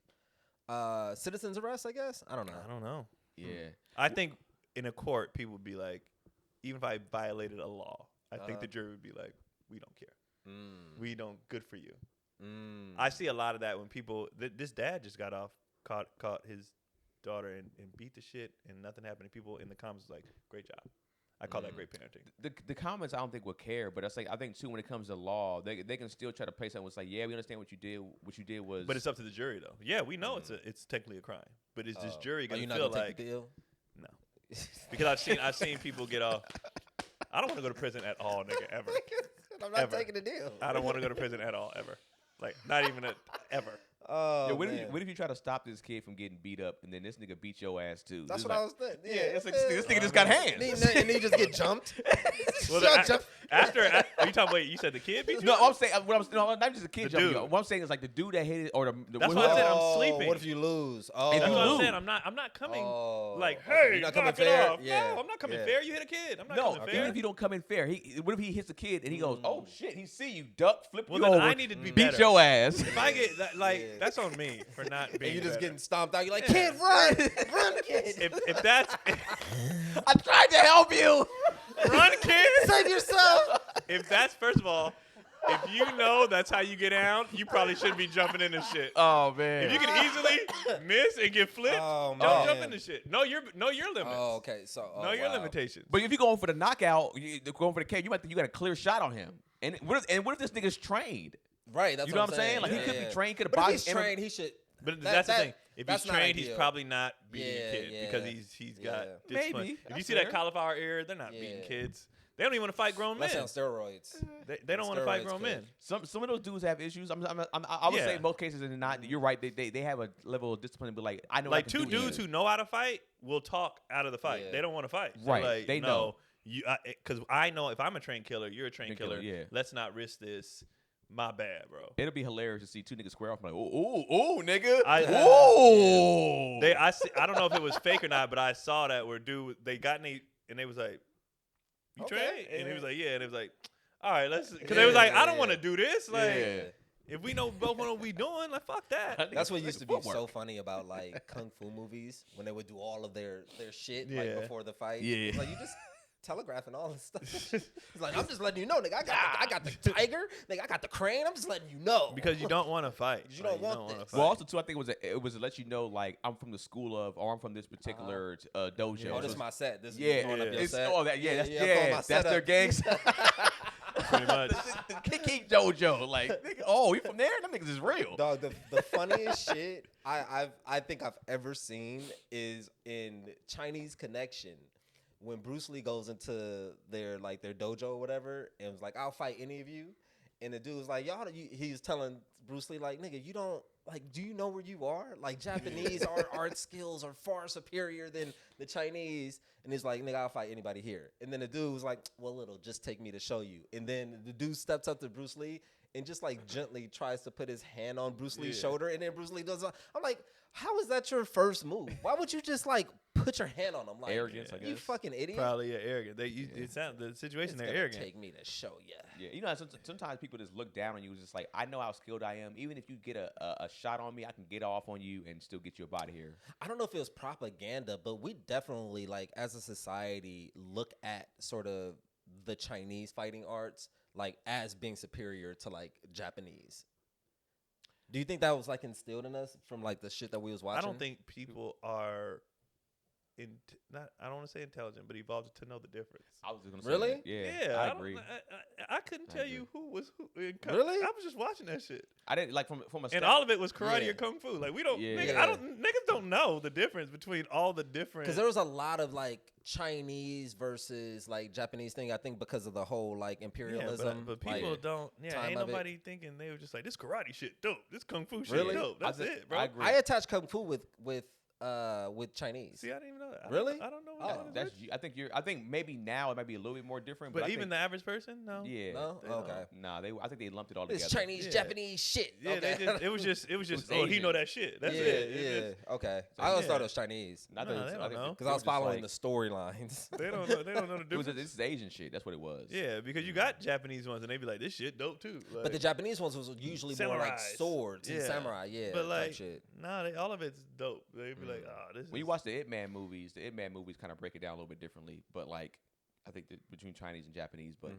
citizen's arrest, I guess. I don't know. Yeah. I think in a court, people would be like, even if I violated a law, I think the jury would be like, we don't care. We don't. Good for you. I see a lot of that when people. This dad just got off, caught his daughter and beat the shit, and nothing happened. And people in the comments was like, great job. I call that great parenting. The comments I don't think would care, but it's like I think too when it comes to law, they can still try to play something. It's like, yeah, we understand what you did. What you did was. But it's up to the jury though. Yeah, we know it's technically a crime, but is this jury gonna feel like? Take the deal? No, because I've seen people get off. I don't want to go to prison at all, nigga, ever. I'm not taking the deal. I don't want to go to prison at all, ever. Like not even ever. Oh, Yo, man. what if you try to stop this kid from getting beat up, and then this nigga beat your ass too? That's This what like, I was thinking. Yeah, it's like this nigga just got hands. And he just get jumped. Well, after are you talking? Wait, you said the kid beat you? No, up? I'm saying not just a kid The jumping. dude. What I'm saying is like the dude that hit it or the That's what I said. I'm sleeping. What if you lose? Oh, If That's you what I'm lose. saying. I'm not coming like, okay. hey, You're not coming knock it fair? off. Yeah. No, I'm not coming Yeah. fair. You hit a kid. I'm not No, coming fair. even if you don't come in fair, what if he hits the kid and he goes, "Oh shit!" He see you, duck, flip Well, you then over, I need to be beat better. your ass. If I get that, like, Yeah. that's on me for not being. And you just better. getting stomped out. You're like, kid, run, run, kid, If that's I tried to help you. run, kid. save yourself. If that's first of all, if you know that's how you get down, you probably shouldn't be jumping into shit. Oh man. If you can easily miss and get flipped, Oh, don't jump man. into shit. Know your limits. Oh, okay. So, Know your wow. limitations. But if you're going for the knockout, going for the K, you got a clear shot on him. And what if this nigga's trained? Right. That's You know what what I'm saying? Like Yeah, he could yeah. be trained, could have But if boxed. he's trained, he should. But That- that's the that- thing. If that's he's not trained, he's ideal. probably not beating Yeah, a kid yeah. because he's got Yeah. discipline. Maybe. If you That's see that fair. cauliflower ear, they're not beating Yeah. kids. They don't even want to fight grown men. That's on steroids. They don't want to fight steroids grown could- men. Some of those dudes have issues. I would say Yeah. in most cases, and not. You're right. They have a level of discipline, but like I know Like I can two do dudes this. who know how to fight will talk out of the fight. Yeah. They don't want to fight. Right. They're like, They no, know. because I know if I'm a trained killer, you're a trained Trained killer. killer, yeah. Let's not risk this. My bad, bro. It'll be hilarious to see two niggas square off. I'm like, oh, nigga, I- ooh. I don't know if it was fake or not, but I saw that where dude they got Nate and they was like, "You Okay, trained?" And he yeah. was like, "Yeah." And it was like, "All right, let's." Because they was like, "I don't want to Yeah. do this." Like, Yeah. if we know both know what we doing, like, fuck that. That's what used to be Footwork. so funny about like kung fu movies when they would do all of their shit Yeah. like before the fight. Yeah. It's like you just telegraphing all this stuff. It's like I'm just letting you know, nigga. I got the tiger. Nigga, I got the crane. I'm just letting you know. Because you don't want to fight. You don't want wanna this. fight. Well, also too, I think it was to let you know, like I'm from the school of, or I'm from this particular dojo. Oh, this So is my set. This is yeah, throwing up your it's set. all that. Yeah, that's I'm throwing my that's their setup. gangs. pretty much. the Kiki dojo, like, nigga, oh, you from there? Them niggas is real. Dog, the funniest shit I think I've ever seen is in Chinese Connection when Bruce Lee goes into their dojo or whatever and was like, I'll fight any of you. And the dude was like, he's telling Bruce Lee, like, nigga, you don't, like, do you know where you are? Like, Japanese art skills are far superior than the Chinese. And he's like, nigga, I'll fight anybody here. And then the dude was like, well, it'll just take me to show you. And then the dude steps up to Bruce Lee and just, like, gently tries to put his hand on Bruce Lee's shoulder. And then Bruce Lee does, I'm like, how is that your first move? Why would you just, like, put your hand on him? Like, Arrogance, I you guess. fucking idiot. Probably arrogant. It sound the situation It's they're gonna arrogant. take me to show you. Yeah, you know, sometimes people just look down on you. It's just like, I know how skilled I am. Even if you get a shot on me, I can get off on you and still get you up out of here. I don't know if it was propaganda, but we definitely, like, as a society, look at sort of the Chinese fighting arts, like, as being superior to, like, Japanese. Do you think that was, like, instilled in us from, like, the shit that we was watching? I don't think people are I don't want to say intelligent, but evolved to know the difference. I was just gonna say Really? that. Yeah, I agree. I couldn't tell you who was who. Really? I was just watching that shit, I didn't like from a and step- all of it was karate Yeah. or kung fu. Like we don't, Yeah. nigga, Yeah. niggas don't know the difference between all the different. Because there was a lot of, like, Chinese versus, like, Japanese thing, I think, because of the whole, like, imperialism. but like, people don't. Yeah, time ain't of it. nobody thinking they were just like this karate shit dope. This kung fu shit Really? dope. That's it, bro. I agree. I attach kung fu with Chinese. See, I didn't even know that. Really? I don't know. Oh, What that is. That's I think maybe now it might be a little bit more different. But I even think, the average person, no. yeah, No? They don't. Okay. nah, I think they lumped it all It's together. Chinese, Yeah. Japanese shit. Yeah, Okay. it was just. Oh, Asian. he know that shit. That's yeah, it. yeah. It Okay. So, I always yeah. thought it was Chinese I No, think- they I don't think know. because I was they were just following like- the storylines. They don't know. They don't know the It was difference. this is Asian shit. That's what it was. Yeah, because you got Japanese ones and they be like, this shit dope too. Like, But the Japanese ones was usually more like Samurais. swords and Yeah. samurai. Yeah. but type like, shit. nah, all of it's dope. They be like, oh, this. When you is watch the Ip Man movies, kind of break it down a little bit differently. But like, I think that between Chinese and Japanese. But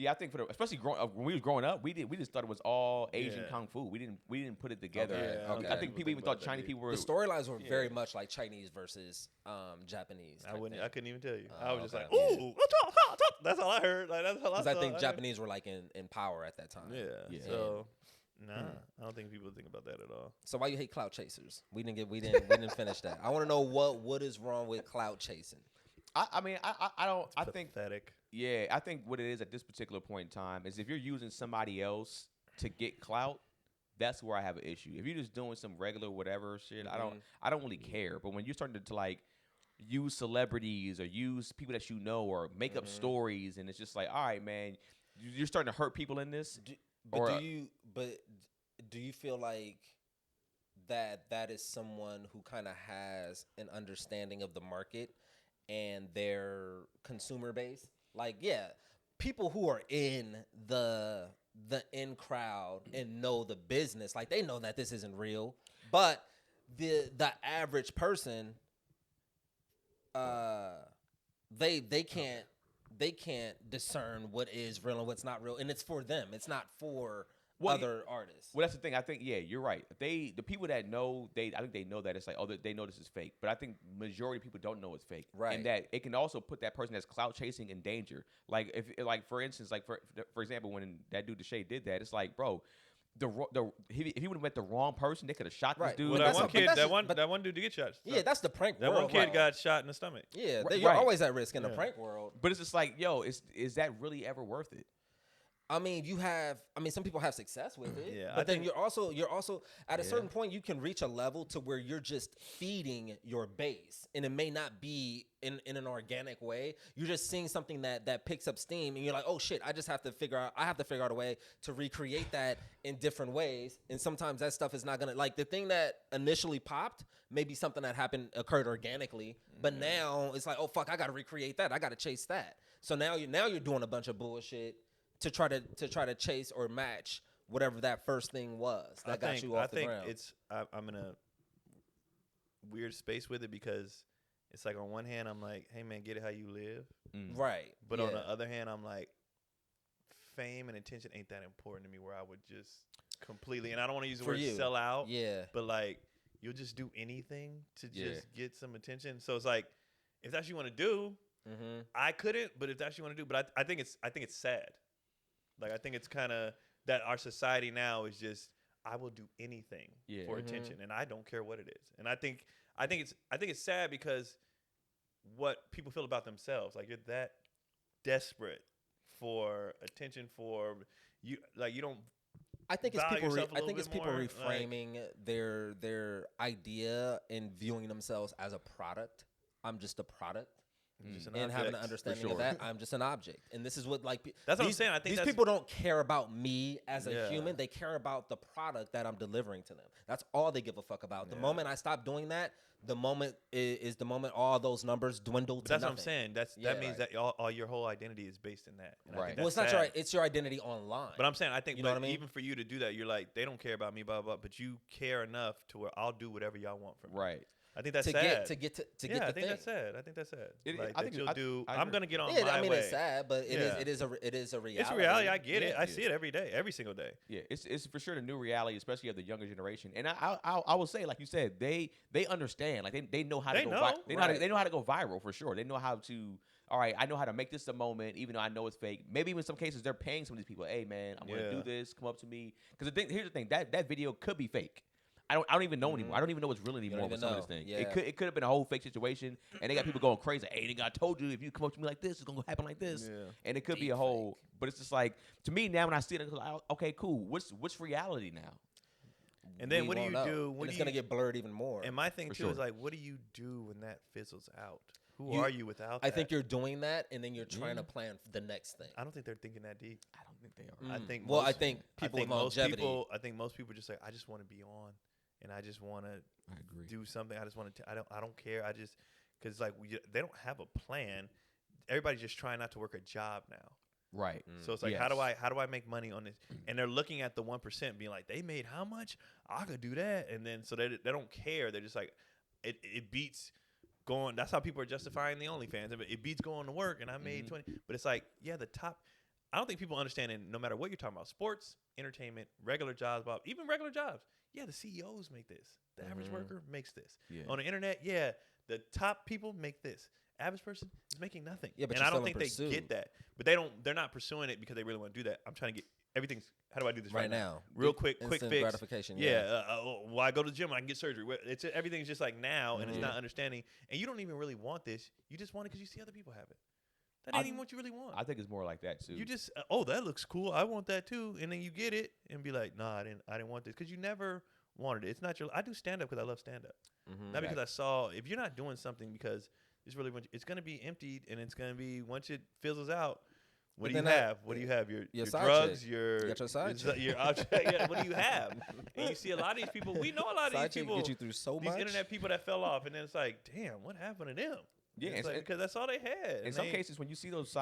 I think especially when we was growing up, we just thought it was all Asian Yeah. kung fu. We didn't put it together. Okay, okay. I think people even thought Chinese people were. The storylines were yeah. very much like Chinese versus Japanese. I wouldn't. I couldn't even tell you. Oh, I was just okay. like, ooh, that's all I heard. Like that's all I Because I saw. think heard. Japanese were like in power at that time. Yeah. Yeah. So, nah, I don't think people think about that at all. So why you hate clout chasers? We didn't finish that. I want to know what is wrong with clout chasing. I mean, I don't. I think Pathetic. yeah. I think what it is at this particular point in time is if you're using somebody else to get clout, that's where I have an issue. If you're just doing some regular whatever shit, Mm-hmm. I don't really care. But when you're starting to like use celebrities or use people that you know or make up stories, and it's just like, all right, man, you're starting to hurt people in this. Do you feel like that is someone who kind of has an understanding of the market and their consumer base? Like, yeah, people who are in the in crowd and know the business, like they know that this isn't real, but the average person, they can't discern what is real and what's not real, and it's for them. It's not for other artists. Well, that's the thing. I think, yeah, you're right. The people that know, I think they know that it's like, oh, they know this is fake. But I think majority of people don't know it's fake. Right. And that it can also put that person that's clout chasing in danger. Like for instance, like for example, when that dude Deshae did that, it's like, bro, if he would have met the wrong person, they could have shot this dude. Well, that one dude did get shot. Yeah, that's the prank that world. That one kid got shot in the stomach. Yeah, you're always at risk in the prank world. But it's just like, yo, is that really ever worth it? I mean, some people have success with it. Yeah, but then you're also at a certain point you can reach a level to where you're just feeding your base, and it may not be in an organic way. You're just seeing something that picks up steam, and you're like, oh shit, I have to figure out a way to recreate that in different ways. And sometimes that stuff is not gonna, like, the thing that initially popped may be something that occurred organically, but now it's like, oh fuck, I gotta recreate that. I gotta chase that. So now you're doing a bunch of bullshit to try to chase or match whatever that first thing was that got you off the ground. I think I'm in a weird space with it because it's like on one hand I'm like, hey man, get it how you live, right? But on the other hand, I'm like, fame and attention ain't that important to me where I would just completely, and I don't want to use the word sell out, but like you'll just do anything to just get some attention. So it's like, if that's what you want to do, I couldn't, but if that's what you want to do, but I think it's sad. Like, I think it's kind of that our society now is just, I will do anything for attention, and I don't care what it is. And I think it's sad because what people feel about themselves, like, you're that desperate for attention, for you, like, you don't. I think it's people more, reframing their idea and viewing themselves as a product. I'm just a product. And having an understanding of that, I'm just an object, and this is what, like, that's what I'm saying. I think these people don't care about me as a human; they care about the product that I'm delivering to them. That's all they give a fuck about. The moment I stop doing that, the moment is the moment all those numbers dwindle to that's nothing. What I'm saying. That means that all your whole identity is based in that. And well, it's not it's your identity online. But I'm saying, I think, you know what I mean? Even for you to do that, you're like, they don't care about me, blah blah. But you care enough to where I'll do whatever y'all want from me. Right. I think that's to sad. Get I think that's sad. I think that's sad. I think you'll do. I'm gonna get on my way. I mean, it's sad, but it is a reality. It's a reality. I get it. I see it every day, every single day. Yeah, it's for sure the new reality, especially of the younger generation. And I will say, like you said, they understand. Like they know how to go. They know how to go viral for sure. They know how to. All right, I know how to make this a moment, even though I know it's fake. Maybe even in some cases they're paying some of these people. Hey man, I'm gonna do this. Come up to me. Because here's the thing. That video could be fake. I don't even know anymore. I don't even know what's real anymore with some of this thing. Yeah. It could have been a whole fake situation, and they got people going crazy. Hey, nigga, I told you if you come up to me like this, it's gonna happen like this. Yeah. And it could be a whole. But it's just like, to me now when I see it, it's like, okay, cool. What's reality now? And then what do you do? It's gonna get blurred even more. And my thing too is like, what do you do when that fizzles out? Who are you without that? I think you're doing that, and then you're trying to plan the next thing. I don't think they're thinking that deep. I don't think they are. I think. I think people with longevity. I think most people just like, I just want to be on. And I just want to do something. I just want to. I don't care. I just, because like they don't have a plan. Everybody's just trying not to work a job now. Right. So it's like, how do I make money on this? And they're looking at the 1%, being like, they made how much? I could do that. And then so they don't care. They're just like, it beats going. That's how people are justifying the OnlyFans. It beats going to work, and I made 20. But it's like, the top. I don't think people understand. And no matter what you're talking about, sports, entertainment, regular jobs, even regular jobs. Yeah, the CEOs make this. The average worker makes this. Yeah. On the internet, the top people make this. Average person is making nothing. Yeah, but and I don't think they get that. But they're not pursuing it because they really want to do that. I'm trying to get everything's. How do I do this right now? Real quick fix. Gratification. Well, I go to the gym, I can get surgery. Everything's just like now, and it's not understanding. And you don't even really want this. You just want it because you see other people have it. That ain't even what you really want. I think it's more like that too. You just that looks cool. I want that too, and then you get it and be like, I didn't want this because you never wanted it. It's not your. I do stand up because I love stand up, not because I saw. If you're not doing something because it's really it's going to be emptied and it's going to be once it fizzles out. What do you have? What do you have? Your drugs, your side your object. Yeah, what do you have? And you see a lot of these people. We know a lot of these people. Get you through so these much. internet people that fell off, and then it's like, damn, what happened to them? Yeah, it's like, because that's all they had. In some cases, when you see those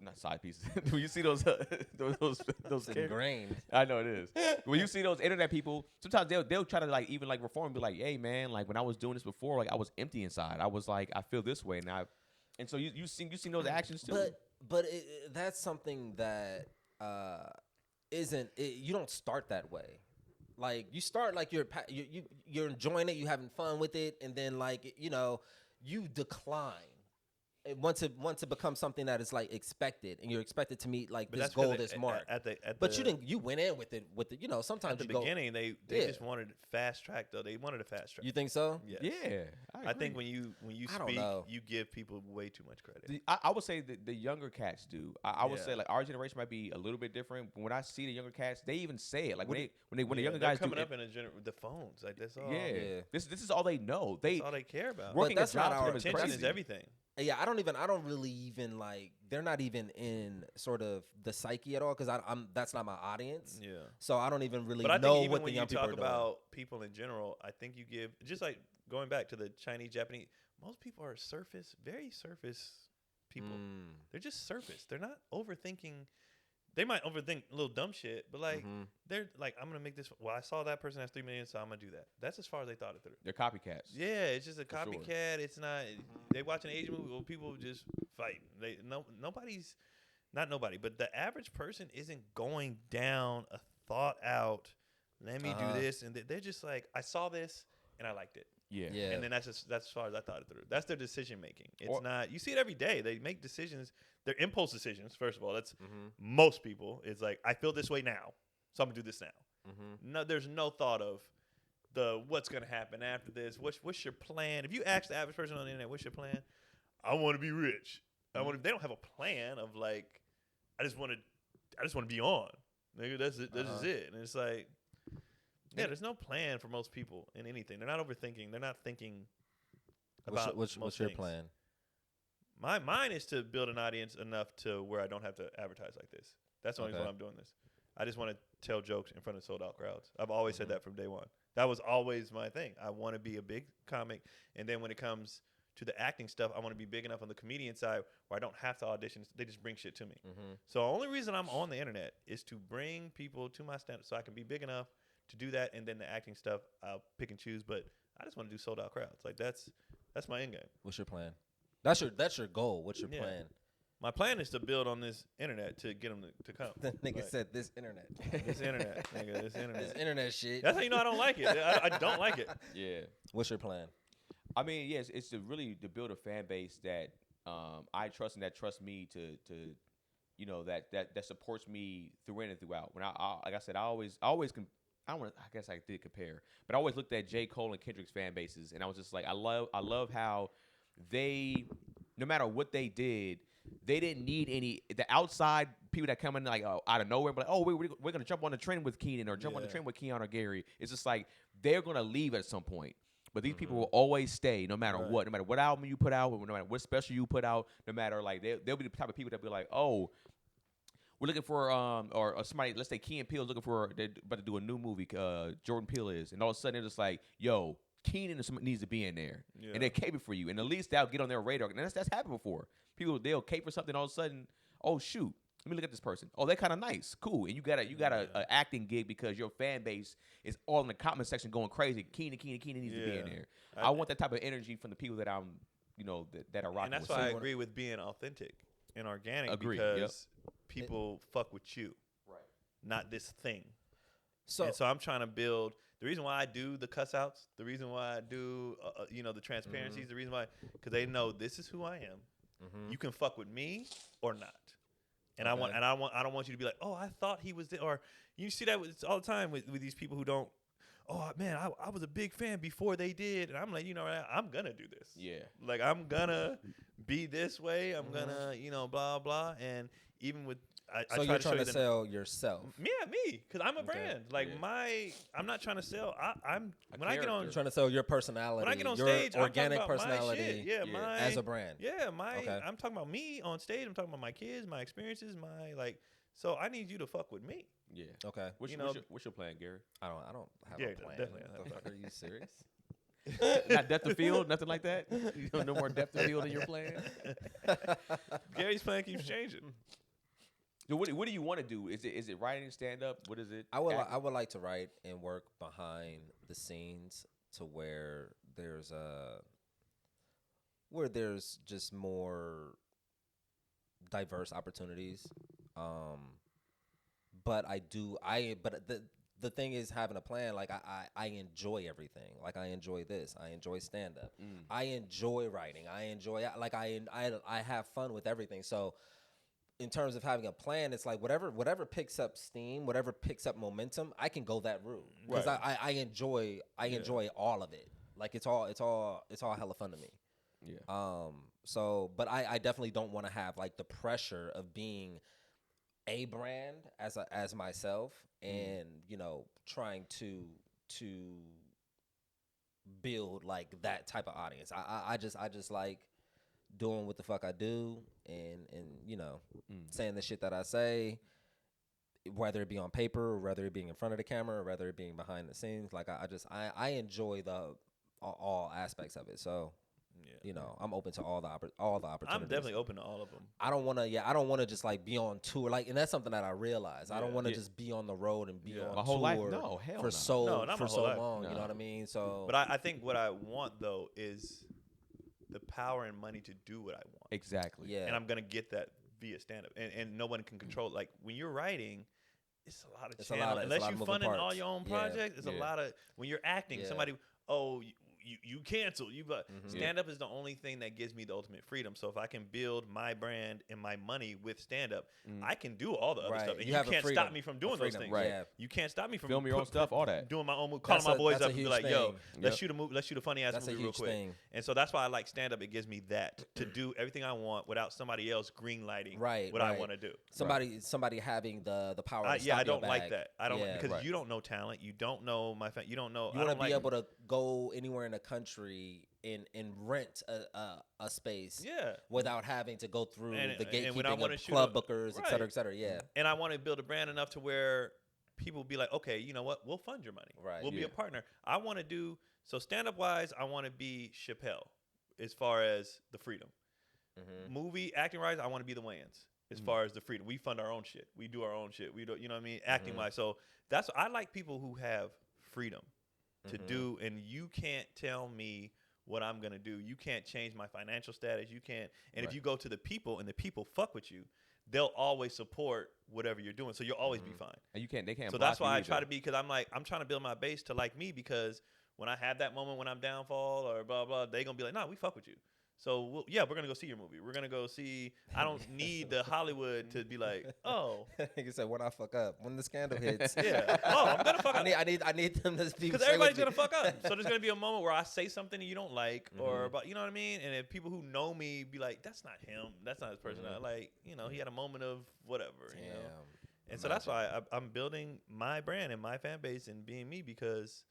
not side pieces, when you see those It's ingrained. I know it is. When you see those internet people, sometimes they'll try to like even like reform and be like, hey man, like when I was doing this before, like I was empty inside. I was like, I feel this way, and so you seen those actions too. But that's something that isn't. You don't start that way. Like you start like you're enjoying it, you having fun with it, and then like you decline. Once it becomes something that is like expected, and you're expected to meet like this goal, this mark. But you went in with it. Sometimes at the beginning they just wanted fast track though. They wanted a fast track. You think so? Yes. Yeah. I think when you speak, you give people way too much credit. I would say that the younger cats do. I would say like our generation might be a little bit different. But when I see the younger cats, they even say it. Like when the younger guys coming up in the phones, like that's all. Yeah. This is all they know. That's all they care about. Working that's a job not for our them is attention crazy. is everything. Yeah, I don't really even like. They're not even in sort of the psyche at all because that's not my audience. Yeah. So I don't even really But I know think even what the when young you people talk are doing. about people in general, I think you give just like going back to the Chinese, Japanese. Most people are very surface people. They're just surface. They're not overthinking. They might overthink a little dumb shit, but like they're like, I'm gonna make this. Well, I saw that person has 3 million, so I'm gonna do that. That's as far as they thought it through. They're copycats. Yeah, it's just a For sure. copycat. It's not. They watch an Asian movie. Well, people just fight. Nobody's not nobody, but the average person isn't going down a thought out. Let me do this, and they're just like, I saw this and I liked it. Yeah. And then that's as far as I thought it through. That's their decision making. It's not. You see it every day. They make decisions. They're impulse decisions. First of all, that's most people. It's like, I feel this way now, so I'm gonna do this now. No, there's no thought of what's gonna happen after this. What's your plan? If you ask the average person on the internet, what's your plan? I want to be rich. They don't have a plan of like, I just want to be on. Nigga, that's it. This is it. And it's like, yeah, there's no plan for most people in anything. They're not overthinking. They're not thinking about what's your plan? Mine is to build an audience enough to where I don't have to advertise like this. That's the only reason I'm doing this. I just want to tell jokes in front of sold out crowds. I've always said that from day one. That was always my thing. I want to be a big comic, and then when it comes to the acting stuff, I want to be big enough on the comedian side where I don't have to audition. They just bring shit to me. So the only reason I'm on the internet is to bring people to my stand-up so I can be big enough to do that, and then the acting stuff I'll pick and choose. But I just want to do sold out crowds. Like that's my end game. What's your plan? That's your goal. What's your plan? My plan is to build on this internet to get them to come. The nigga said this internet. This internet, nigga, this internet. This internet shit. That's how you know I don't like it. I don't like it. Yeah. What's your plan? I mean, yes, it's to really to build a fan base that I trust and that trusts me to that supports me through in and throughout. When I like I said, I always I guess I did compare, but I always looked at J. Cole and Kendrick's fan bases, and I was just like, I love how they, no matter what they did, they didn't need the outside people that come in like out of nowhere, but like, we're gonna jump on the trend with Keenan or jump on the trend with Keon or Gary. It's just like they're gonna leave at some point. But these people will always stay, no matter what. No matter what album you put out, no matter what special you put out, no matter like they'll be the type of people that be like, oh, we're looking for or somebody. Let's say Key and Peele's looking for. They're about to do a new movie. Jordan Peele is, and all of a sudden they're just like, yo, Keenan needs to be in there, and they cape it for you, and at least that'll get on their radar. And that's happened before. People they'll cape for something, all of a sudden, oh shoot. Let me look at this person. Oh, they're kind of nice, cool, and you got a acting gig because your fan base is all in the comment section going crazy. Keenan needs to be in there. I want that type of energy from the people that I'm, that are rocking. And that's with. why I agree with being authentic and organic because people fuck with you, right? Not this thing. So I'm trying to build. The reason why I do the cuss outs, the reason why I do, the transparencies, the reason why, because they know this is who I am. You can fuck with me or not. And I don't want you to be like, oh, I thought he was, or you see that all the time with these people who don't. oh man, I was a big fan before they did, and I'm like, you know, I'm gonna do this. Yeah. Like I'm gonna be this way. I'm gonna, you know, blah blah. And even with I So try you're to show trying you to sell yourself. Yeah, me, because I'm a Okay. brand. Like I'm not trying to sell. I'm when I get on You're trying to sell your personality. when I get on your stage, organic I'm talking about personality. my shit. Yeah, as a brand. Yeah, Okay. I'm talking about me on stage. I'm talking about my kids, my experiences, my like. So I need you to fuck with me. Yeah. Okay. What's your plan, Gary? I don't have Yeah, a plan. definitely What the fuck, are you serious? Not depth of field, nothing like that. You don't no more depth of field in your plan. Gary's plan keeps changing. So what do you want to do? Is it writing, stand up? What is it? I would like to write and work behind the scenes to where there's just more diverse opportunities. But the thing is having a plan. Like I enjoy everything. Like I enjoy this. I enjoy stand up. I enjoy writing. I have fun with everything. So in terms of having a plan, it's like whatever picks up steam, whatever picks up momentum, I can go that route because I enjoy all of it. Like it's all hella fun to me. Yeah. So, but I definitely don't want to have like the pressure of being a brand as myself and you know trying to build like that type of audience. I just like doing what the fuck I do and you know saying the shit that I say, whether it be on paper or whether it being in front of the camera or whether it being behind the scenes. Like I enjoy all aspects of it. So you know, I'm open to all the opportunities. I'm definitely open to all of them. I don't want to just like be on tour. Like, and that's something that I realize. I don't want to just be on the road and be on my whole tour life. No, hell for no. so No, not for my so whole life. long. No. You know what I mean? So, But I think what I want though is the power and money to do what I want. Exactly. yeah, And I'm gonna get that via stand up. And no one can control it. Like when you're writing, it's a lot of It's a lot channel. of- it's a Unless lot you're of moving funding all parts. your own Yeah. projects, it's a Yeah. lot of when you're acting, Yeah. somebody you canceled. Stand up is the only thing that gives me the ultimate freedom. So if I can build my brand and my money with stand up, I can do all the other Right. stuff. And You you have a can't freedom. stop me from doing A those freedom, things. right. Yeah. You can't stop me from Film your own stuff, all that. doing my own movie, calling my boys that's up a and be huge like, "Yo, thing. let's shoot a movie. Let's shoot a funny ass That's a movie real huge quick." thing. And so that's why I like stand up. It gives me that to do everything I want without somebody else green lighting what I want to do. somebody having the power. To stop I don't your like bag. that. I don't Yeah. because Right. you don't know talent. You don't know you don't know. You want to be able to go anywhere in the country and rent a space Yeah. without having to go through And the when I gatekeeping wanna of shoot club a- bookers, right. et cetera, yeah. And I want to build a brand enough to where people be like, okay, you know what? We'll fund your money. Right. We'll be Yeah. a partner. I want to do so stand up wise. I want to be Chappelle as far as the freedom. Movie acting wise, I want to be the Wayans as far as the freedom. We fund our own shit. We do our own shit. We do, you know what I mean? Acting wise. So that's I like people who have freedom to do, and you can't tell me what I'm gonna do. You can't change my financial status. You can't. And if you go to the people and the people fuck with you, they'll always support whatever you're doing. So you'll always be fine. And they can't. So block that's why you I try either. to be, because I'm trying to build my base to like me, because when I have that moment when I'm downfall or blah blah, they gonna be like, nah, we fuck with you. So we're gonna go see your movie. We're gonna go see. I don't need the Hollywood to be like, oh, Like I said, when I fuck up, when the scandal hits, yeah, oh, I'm gonna fuck up. I need them to be. Because say everybody's what gonna you- fuck up. So there's gonna be a moment where I say something that you don't like, or about, you know what I mean. And if people who know me be like, "That's not him. That's not his personality." Like, you know, he had a moment of whatever. You know. Damn. And so that's why I'm building my brand and my fan base and being me, because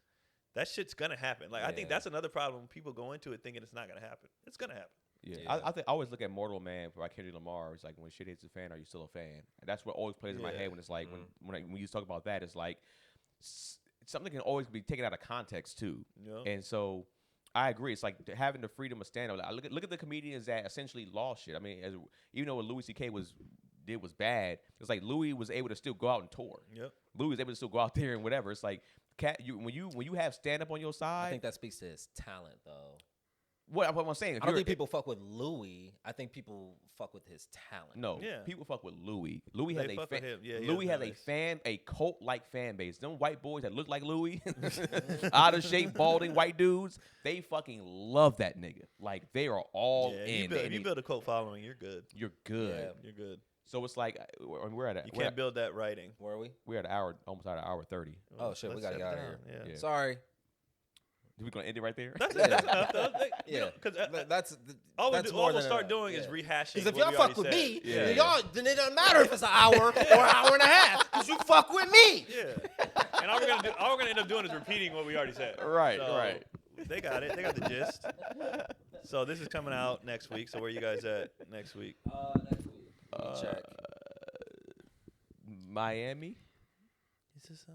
that shit's gonna happen. Like I think Yeah. that's another problem. People go into it thinking it's not gonna happen. It's gonna happen. Yeah, Yeah. I think I always look at Mortal Man by Kendrick Lamar. It's like, when shit hits a fan, are you still a fan? And that's what always plays in my Yeah. head when it's like when you talk about that, it's like something can always be taken out of context too. Yeah. And so I agree. It's like having the freedom of stand up. Like, look at the comedians that essentially lost shit. I mean, even though what Louis C.K. did was bad, it's like Louis was able to still go out and tour. Yep. Louis was able to still go out there and whatever. It's like when you have stand up on your side. I think that speaks to his talent, though. What I'm saying. I don't think people fuck with Louis. I think people fuck with his talent. No, Yeah. people fuck with Louis. Louis has They a fuck with him. Yeah, he Louis has has nice. a cult-like fan base. Them white boys that look like Louis, out of shape, balding white dudes, they fucking love that nigga. Like, they are all Yeah, in. if you build a cult following, you're good. You're good. Yeah. You're good. So it's like we're at You can't build that writing. Where are we? we're at an hour, almost at an hour 30. Oh shit, we Let's gotta shut get out it of down. here. Yeah. Sorry. We gonna end it right there? That's, Yeah. that's enough though. Yeah, Because that's all that's we'll than start enough. doing is Yeah. rehashing. Because if what y'all we fuck already with said. me, Yeah. then y'all, then it doesn't matter if it's an hour or an hour and a half. Because you fuck with me. Yeah. And all we're gonna end up doing is repeating what we already said. Right, So, right. They got it. They got the gist. So this is coming out next week. So where you guys at next week? Next week. Let me check. Miami. Is this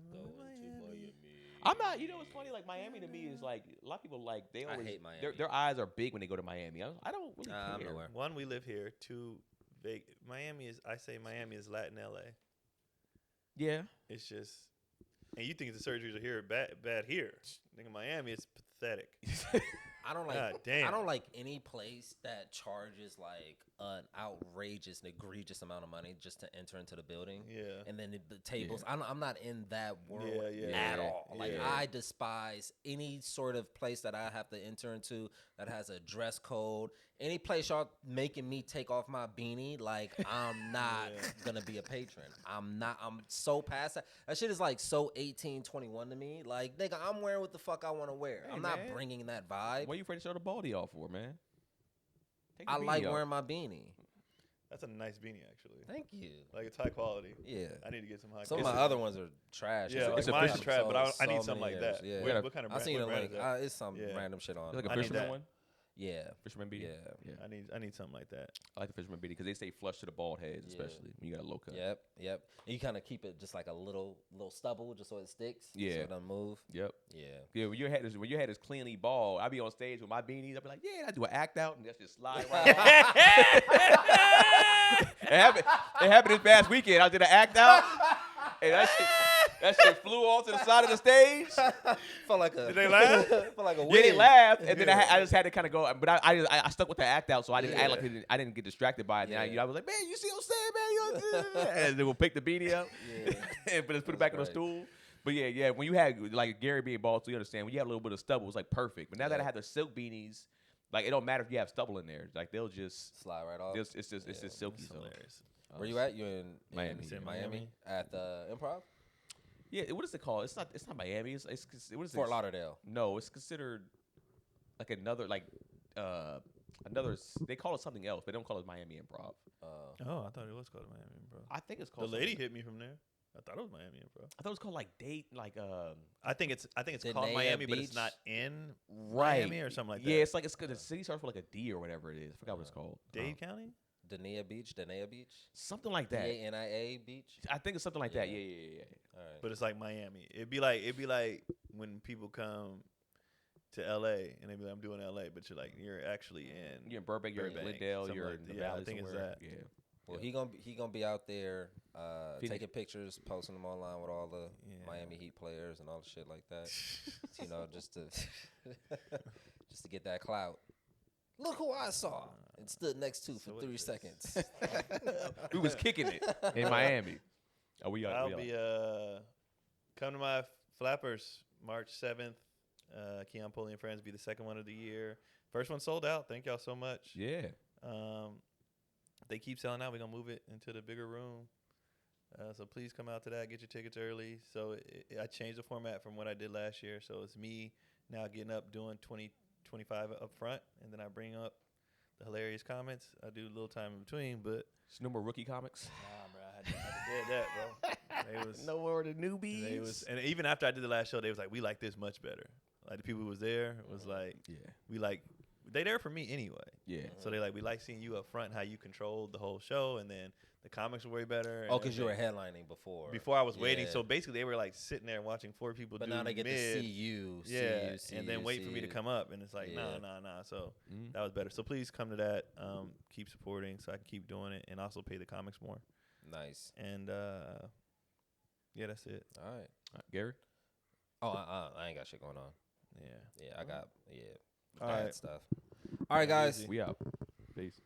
I'm not. You know what's funny? Like Miami to me is like a lot of people like they I always hate Miami. their eyes are big when they go to Miami. I don't really I'm care. nowhere. One, we live here. Two, Miami is. I say Miami is Latin LA. Yeah. It's just, and you think the surgeries are here bad here? Nigga, Miami is pathetic. I don't like. God damn. I don't like any place that charges like an outrageous, and egregious amount of money just to enter into the building. Yeah. And then the tables. I'm not in that world Yeah, at yeah, all. Like yeah. I despise any sort of place that I have to enter into that has a dress code. Any place y'all making me take off my beanie, like I'm not gonna be a patron. I'm not. I'm so past that. That shit is like so 18, 21 to me. Like nigga, I'm wearing what the fuck I want to wear. Hey, I'm not man. bringing that vibe. What are you afraid to show the baldy off for, man? Take the I like beanie off. wearing my beanie. That's a nice beanie, actually. Thank you. Like it's high quality. Yeah. I need to get some high. Some of quality. my other ones are trash. Yeah, It's like like mine's official. trash, but I so need something many like years, that. yeah. What kind of I brand? seen what a brand link. is that? It's some Yeah. random shit on. It's like I a need fisherman that. one. Yeah. Fisherman beanie. Yeah. Yeah. I need something like that. I like the fisherman beanie because they stay flush to the bald heads, Yeah. especially when you got a low cut. Yep. Yep. And you kind of keep it just like a little stubble, just so it sticks. Yeah. So it doesn't move. Yep. Yeah. Yeah, when your head is cleanly bald, I be on stage with my beanies. I be like, yeah, I do an act out and that's just slide right off. It happened this past weekend. I did an act out, and that shit flew off to the side of the stage. Felt like a. Did they laugh? Felt like a Yeah, they wig. laughed, and then I just had to kind of go. But I stuck with the act out, so I didn't act like I didn't get distracted by it. And Yeah. I was like, man, you see what I'm saying, man? And then we'll pick the beanie up, and but let's put it back on the That's stool. But yeah, when you had like Gary being bald, so you understand when you have a little bit of stubble, it's like perfect. But now that I have the silk beanies, like it don't matter if you have stubble in there, like they'll just Slide right off. it's just silky. That's So. hilarious. Where you at? You in Miami. in Yeah. Miami at the Improv? Yeah, what is it called? It's not Miami. It's what is Fort it? Lauderdale. No, it's considered like another another. They call it something else. They don't call it Miami Improv. Oh, I thought it was called Miami, bro. I think it's The called. lady something- hit me from there. I thought it was Miami, bro. I thought it was called like I think it's called Denia Miami, but it's Beach? not in right Miami or something like that. Yeah, it's like the city starts with like a D or whatever it is. I forgot what it's called. Dade County. Dania Beach. Something like that. DANIA Beach. I think it's something like that. Yeah. Yeah. All right. But it's like Miami. It'd be like when people come to LA and they be like, I'm doing LA, but you're actually in. You're in Burbank. You're in Burbank, Glendale. something You're like in the that. Yeah, I valley think it's somewhere. that. Yeah. Well, he gonna be out there Phoenix. taking pictures, posting them online with all the Yeah. Miami Heat players and all the shit like that. You know, just to just to get that clout. Look who I saw and stood next to So for what 3 is seconds. We was kicking it in Miami. Oh, we are. I'll be come to my flappers March 7th. Keon Pulley and Friends be the second one of the year. First one sold out. Thank y'all so much. Yeah. They keep selling out. We're gonna move it into the bigger room. So please come out to that. Get your tickets early. So I changed the format from what I did last year. So it's me now getting up doing 20, 25 up front, and then I bring up the hilarious comments. I do a little time in between, but There's no more rookie comics. nah, bro, I did that, bro. They was No more the newbies. They was, and even after I did the last show, they was like, "We like this much better." Like the people who was there was like, Yeah. "We like." They there for me anyway. Yeah. So they like, we like seeing you up front, how you controlled the whole show, and then the comics were way better. and Oh, because you were everything. headlining before. Before I was waiting, Yeah. so basically they were like sitting there watching 4 people But do now they get mid, to see you. yeah, see and then you, wait see for me to you. come up, and it's like, Yeah. nah. So Mhm. that was better. So please come to that. Keep supporting, so I can keep doing it, and also pay the comics more. Nice. And yeah, that's it. All right. Gary? Oh, I ain't got shit going on. Yeah. Yeah, I got All bad right. stuff. All right, guys. Easy. We out. Peace.